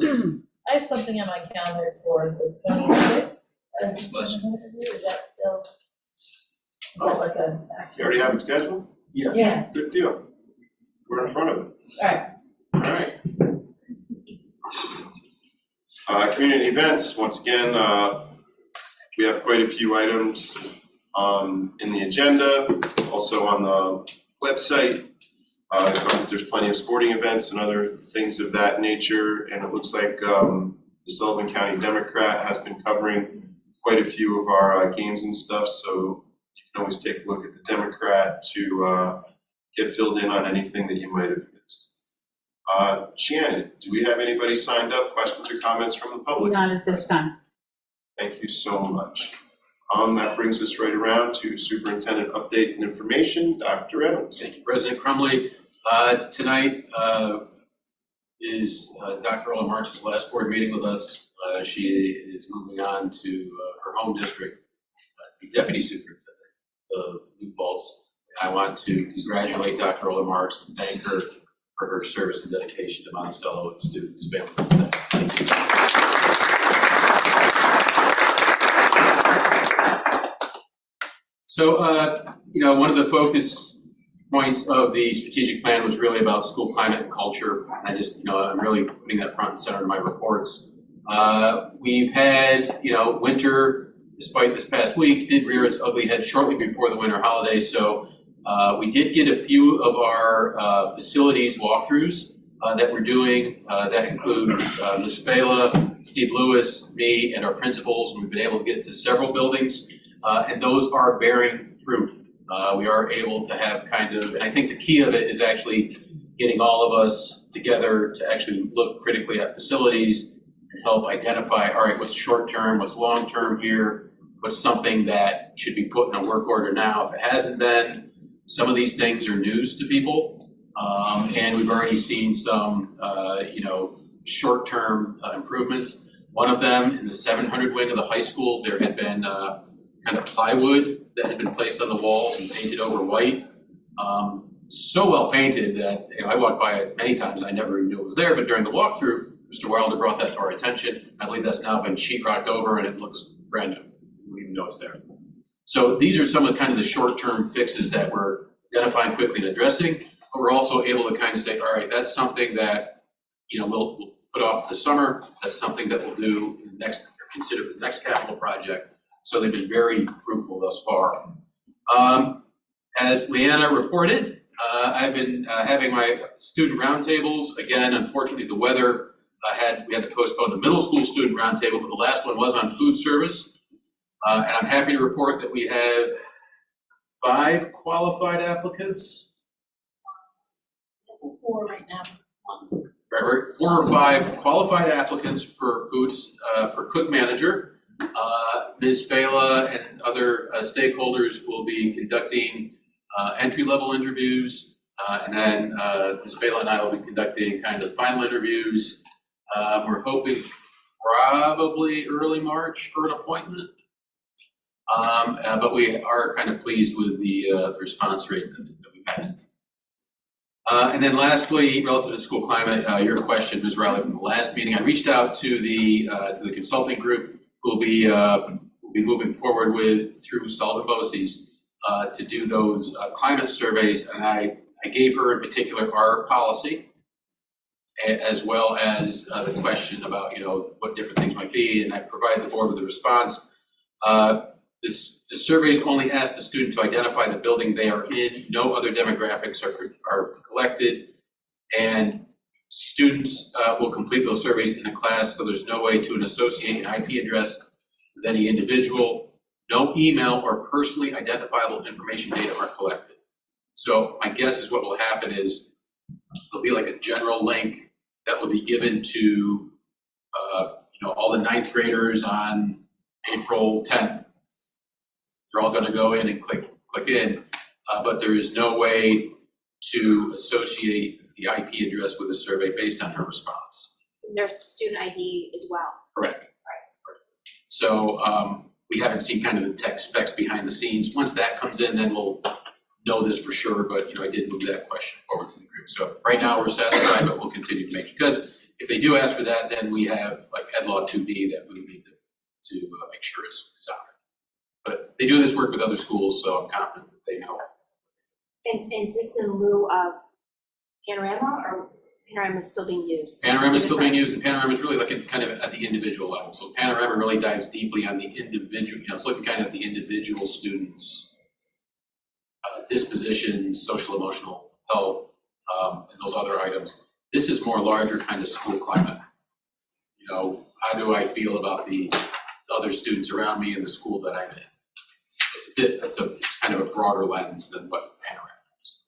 I have something on my calendar for the 26th. Is that still, is that like a? You already have it scheduled? Yeah. Yeah, Good deal. We're in front of it. all right. All right. Community events, once again, we have quite a few items in the agenda, also on the website. There's plenty of sporting events and other things of that nature, and it looks like the Sullivan County Democrat has been covering quite a few of our games and stuff, so you can always take a look at the Democrat to get filled in on anything that you might have missed. Shannon, do we have anybody signed up, questions or comments from the public? Not at this time. Thank you so much. That brings us right around to superintendent update and information, Dr. Evans. Thank you, President Crumley. Tonight is Dr. Ola March's last board meeting with us. She is moving on to her home district, deputy superintendent of New Paltz. I want to congratulate Dr. Ola March and thank her for her service and dedication to Monticello and students, families, and staff. Thank you. So, one of the focus points of the strategic plan was really about school climate and culture. I just, I'm really putting that front and center in my reports. We've had, winter, despite this past week, did rear its ugly head shortly before the winter holidays. So we did get a few of our facilities walkthroughs that we're doing. That includes Ms. Spela, Steve Lewis, me, and our principals. And we've been able to get to several buildings, and those are bearing fruit. We are able to have and I think the key of it is actually getting all of us together to actually look critically at facilities and help identify, all right, what's short-term, what's long-term here, what's something that should be put in a work order now if it hasn't been. Some of these things are news to people, and we've already seen some, short-term improvements. One of them, in the 700 wing of the high school, there had been kind of plywood that had been placed on the walls and painted over white. So well painted that I walked by it many times. I never even knew it was there, but during the walkthrough, Mr. Wilder brought that to our attention. I believe that's now been sheetrocked over and it looks brand new. We don't even know it's there. So these are some of the short-term fixes that we're identifying quickly and addressing, but we're also able to kind of say, all right, that's something that we'll put off to the summer. That's something that we'll do in the next, or consider for the next capital project. So they've been very fruitful thus far. As Leanna reported, I've been having my student roundtables. Again, unfortunately, the weather we had to postpone the middle school student roundtable, but the last one was on food service. And I'm happy to report that we have 5 qualified applicants. 4 right now. Right, 4 or 5 qualified applicants for for cook manager. Ms. Spela and other stakeholders will be conducting entry-level interviews, and then Ms. Spela and I will be conducting kind of final interviews. We're hoping probably early March for an appointment, but we are kind of pleased with the response rate that we've had. And then lastly, relative to school climate, your question, Ms. Riley, from the last meeting, I reached out to the consulting group who will be moving forward with through Sullivan BOCES to do those climate surveys, and I gave her in particular our policy, as well as the question about what different things might be, and I provided the board with a response. The surveys only ask the student to identify the building they are in. No other demographics are collected, and students will complete those surveys in a class, so there's no way to associate an IP address with any individual. No email or personally identifiable information data are collected. So my guess is what will happen is there'll be like a general link that will be given to all the 9th graders on April 10th. They're all going to go in and click in, but there is no way to associate the IP address with a survey based on her response. There's student ID as well. Correct. So we haven't seen kind of the tech specs behind the scenes. Once that comes in, then we'll know this for sure, but I did move that question forward to the group. So right now we're satisfied, but we'll continue to because if they do ask for that, then we have like Ed Law 2B that we need to make sure is honored. But they do this work with other schools, so I'm confident that they know. And is this in lieu of Panorama, or Panorama is still being used? Panorama is still being used, and Panorama is really looking kind of at the individual level. So Panorama really dives deeply on the individual, it's looking kind of at the individual students' dispositions, social emotional health, and those other items. This is more larger kind of school climate. How do I feel about the other students around me in the school that I'm in? It's kind of a broader lens than what Panorama is.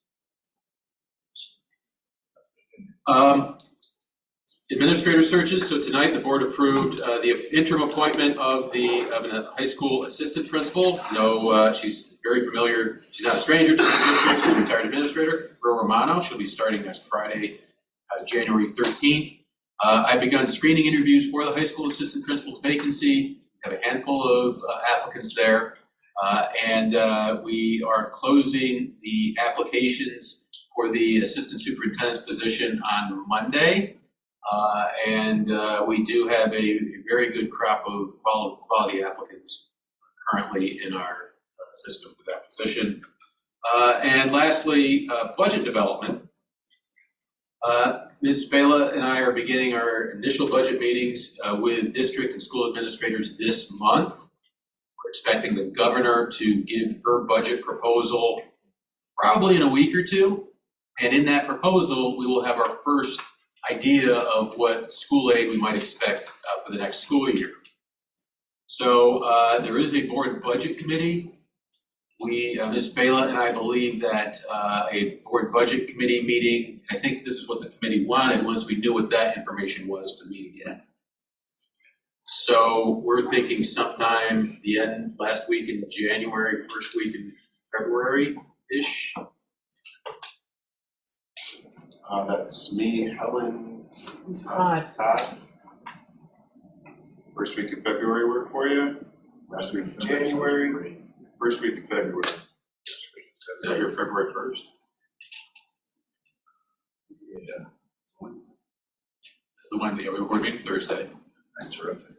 Administrator searches. So tonight the board approved the interim appointment of a high school assistant principal. She's very familiar. She's not a stranger to the district. She's a retired administrator. Ro Romano. She'll be starting next Friday, January 13th. I've begun screening interviews for the high school assistant principal's vacancy. I have a handful of applicants there. And we are closing the applications for the assistant superintendent's position on Monday. And we do have a very good crop of quality applicants currently in our system for that position. And lastly, budget development. Ms. Spela and I are beginning our initial budget meetings with district and school administrators this month. We're expecting the governor to give her budget proposal probably in a week or two. And in that proposal, we will have our first idea of what school aid we might expect for the next school year. So there is a board budget committee. Ms. Spela and I believe that a board budget committee meeting, I think this is what the committee wanted, once we knew what that information was, to meet again. So we're thinking sometime last week in January, first week in February-ish. That's me, Helen, Todd. Todd. First week of February work for you? Last week of January? First week of February. Is that your February 1st? Yeah. It's the Wednesday, we're working Thursday. That's terrific.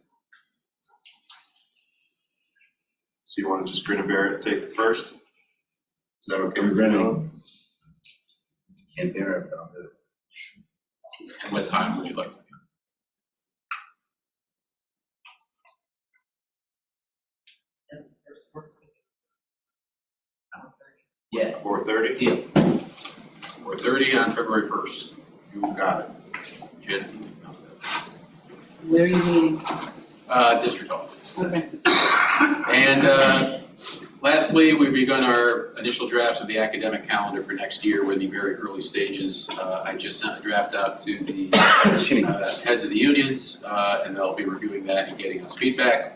So you want to just grin and bear it and take the first? Is that okay? I'm grinning. Can't bear it, but I'll do it. And what time would you like? Yeah. 4:30? Deal. 4:30 on February 1st. You got it. Jen? Where are you meeting? District office. Okay. And lastly, we've begun our initial drafts of the academic calendar for next year. We're in the very early stages. I just sent a draft out to the heads of the unions, and they'll be reviewing that and getting us feedback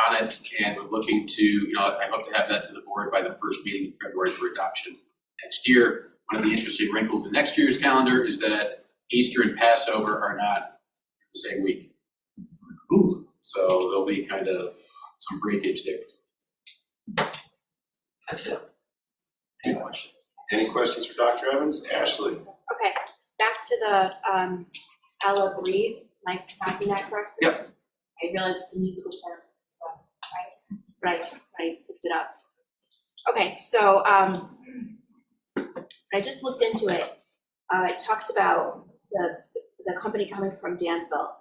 on it. And we're looking to, I hope to have that to the board by the first meeting in February for adoption next year. One of the interesting wrinkles in next year's calendar is that Easter and Passover are not the same week. Ooh. So there'll be kind of some breakage there. That's it. Any questions? Any questions for Dr. Evans? Ashley? Okay, back to the Ella Breathe, am I pronouncing that correct? Yep. I realize it's a musical term, so, right, I looked it up. Okay, so, I just looked into it. It talks about the company coming from Dansville.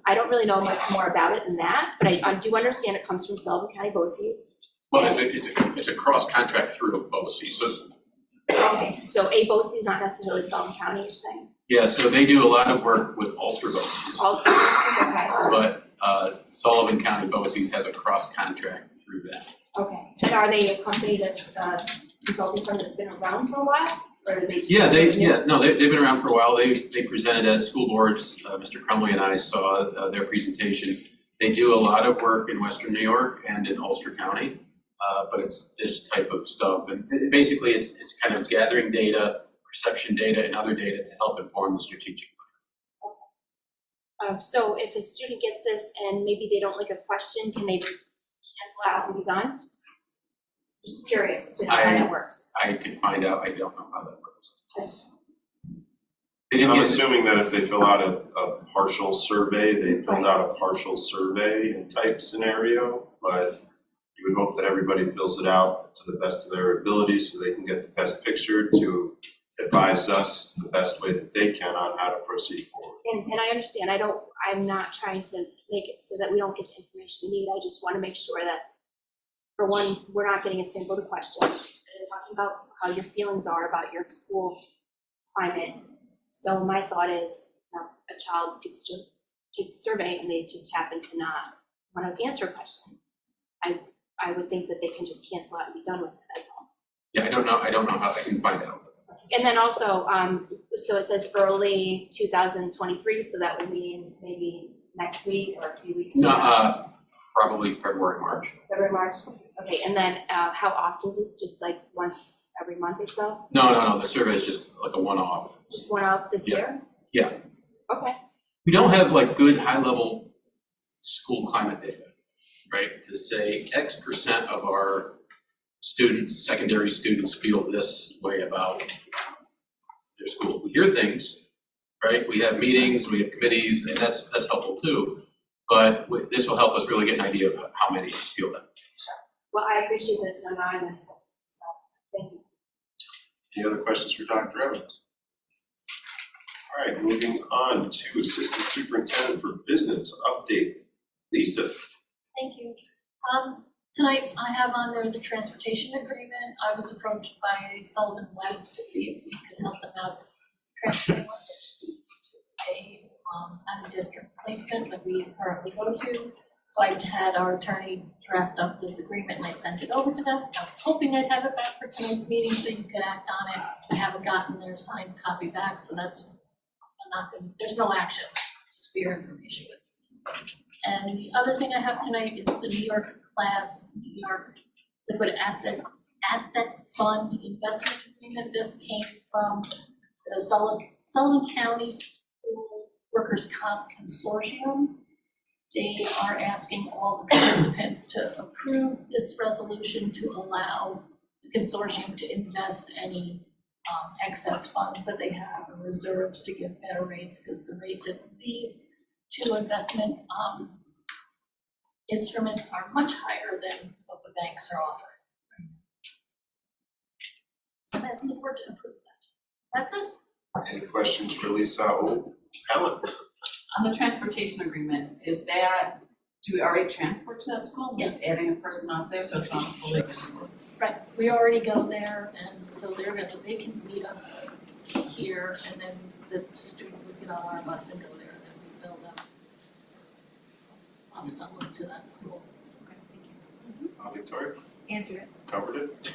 I don't really know much more about it than that, but I do understand it comes from Sullivan County BOCES. Well, it's a cross contract through BOCES. So Okay, so a BOCES, not necessarily Sullivan County, you're saying? yeah, so they do a lot of work with Ulster BOCES, All BOCES, okay. but Sullivan County BOCES has a cross contract through them. Okay, and are they a company that's consulting firm that's been around for a while, or are they just? They've been around for a while. They presented at school boards. Mr. Crumley and I saw their presentation. They do a lot of work in Western New York and in Ulster County, but it's this type of stuff. And basically, it's kind of gathering data, perception data, and other data to help inform the strategic plan. So if a student gets this and maybe they don't like a question, can they just cancel out and be done? Just curious to know how that works. I can find out. I don't know how that works. Yes. They didn't I'm get assuming that if they fill out a partial survey, they filled out a partial survey in type scenario, but you would hope that everybody fills it out to the best of their ability so they can get the best picture to advise us the best way that they can on how to proceed forward. And I understand, I'm not trying to make it so that we don't get the information we need. I just want to make sure that, for one, we're not getting a sample of the questions. It's talking about how your feelings are about your school climate. So my thought is, a child gets to take the survey and they just happen to not want to answer a question. I would think that they can just cancel out and be done with it, that's all. Yeah, I don't know how. I can find out. And then also, so it says early 2023, so that would mean maybe next week or a few weeks from now? Probably February, March. February, March, okay, and then how often is this, just like once every month or so? No, the survey is just like a one-off. Just one off this year? Yeah. Okay, We don't have like good high-level school climate data, right? To say X% of our students, secondary students, feel this way about their school. We hear things, right? We have meetings, we have committees, and that's helpful too. But this will help us really get an idea of how many feel that. Well, I appreciate that it's anonymous, so, thank you. Any other questions for Dr. Evans? All right, moving on to Assistant Superintendent for Business update. Lisa. Thank you. Tonight I have on there the transportation agreement. I was approached by Sullivan West to see if we could help them out transferring one of their students to a out-of-district placement that we currently go to. So I had our attorney draft up this agreement and I sent it over to them. I was hoping I'd have it back for tonight's meeting so you could act on it. I haven't gotten their signed copy back, so that's, there's no action, just for your information. And the other thing I have tonight is the New York Liquid Asset Fund Investment Agreement. This came from the Sullivan County School Workers' Comp Consortium. They are asking all the participants to approve this resolution to allow the consortium to invest any excess funds that they have in reserves to give better rates, because the rates of these two investment instruments are much higher than what the banks are offering. So I'm asking the board to approve that. That's it. Any questions for Lisa or Helen? On the transportation agreement, is that, do we already transport to that school? Yes. Just adding a person onto there, so it's not fully. Right, we already go there, and so they can meet us here, and then the student would get on our bus and go there, and then we bill them someone to that school. Okay, thank you. Victoria, Answered it. covered it.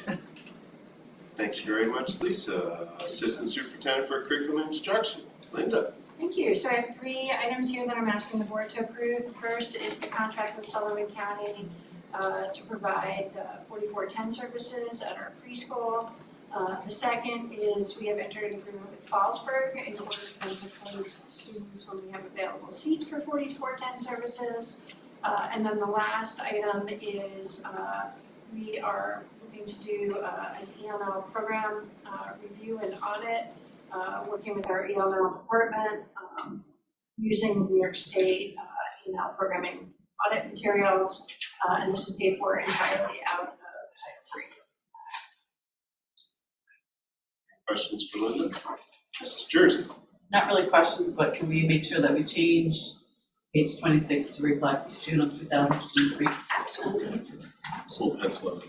Thanks very much, Lisa. Assistant Superintendent for Curriculum and Instruction, Linda. Thank you. So I have 3 items here that I'm asking the board to approve. The first is the contract with Sullivan County to provide 4410 services at our preschool. The second is we have entered an agreement with Fallsburg in order for them to place students when we have available seats for 4410 services. And then the last item is we are looking to do an ELL program review and audit, working with our ELL department, using New York State ELL programming audit materials, and this is paid for entirely out of Title III. Questions for Linda? Mrs. Jersey. Not really questions, but can we make sure that we change page 26 to reflect June of 2023? Absolutely. Full pencil up.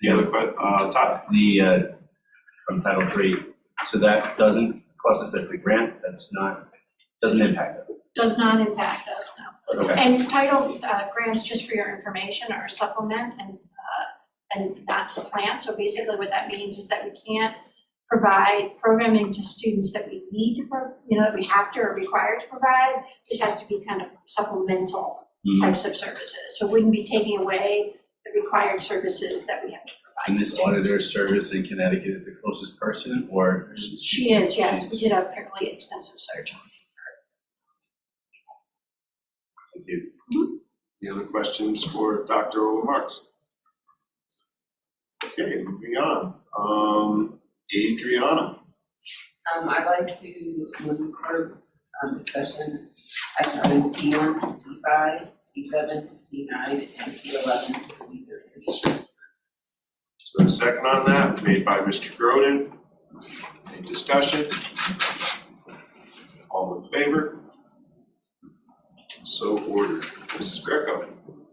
Any other Todd? The, from Title III, so that doesn't cost us as the grant, that's not, doesn't impact it. Does not impact us, no. Okay. And title grants, just for your information, are supplement and not supplant. So basically what that means is that we can't provide programming to students that we need to, that we have to or required to provide. This has to be kind of supplemental types of services. So it wouldn't be taking away the required services that we have to provide. And this auditor service in Connecticut is the closest person, or? She is, yes. We did a fairly extensive search on her. Thank you. Any other questions for Dr. Marks? Okay, moving on. Adriana. I'd like to move for discussion, action items T1 to T5, T7 to T9, and T11 to T13. So a second on that, made by Mr. Groden. Any discussion? All in favor? So ordered. Mrs. Greco.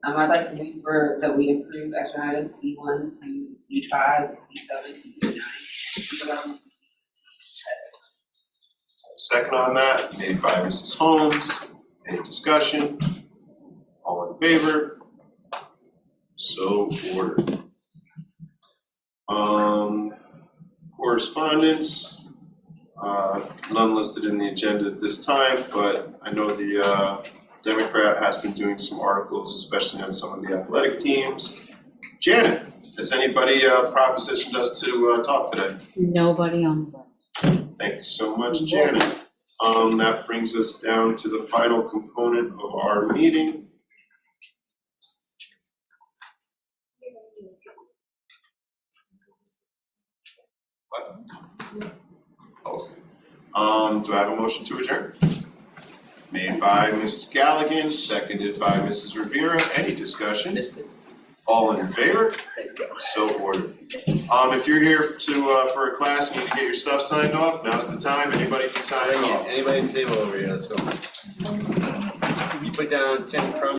I'd like to move for that we approve action items T1 to T5, T7 to T9, T11 to T13. Second on that, made by Mrs. Holmes. Any discussion? All in favor? So ordered. Correspondence, none listed in the agenda at this time, but I know the Democrat has been doing some articles, especially on some of the athletic teams. Janet, has anybody propositioned us to talk today? Nobody on the list. Thank you so much, Janet. That brings us down to the final component of our meeting. Okay. Do I have a motion to adjourn? Made by Mrs. Galligan, seconded by Mrs. Rivera. Any discussion? All in favor? So ordered. If you're here for a class, and you need to get your stuff signed off, now's the time, anybody can sign it off. Anybody at the table over here, let's go. You put down Tim Crum.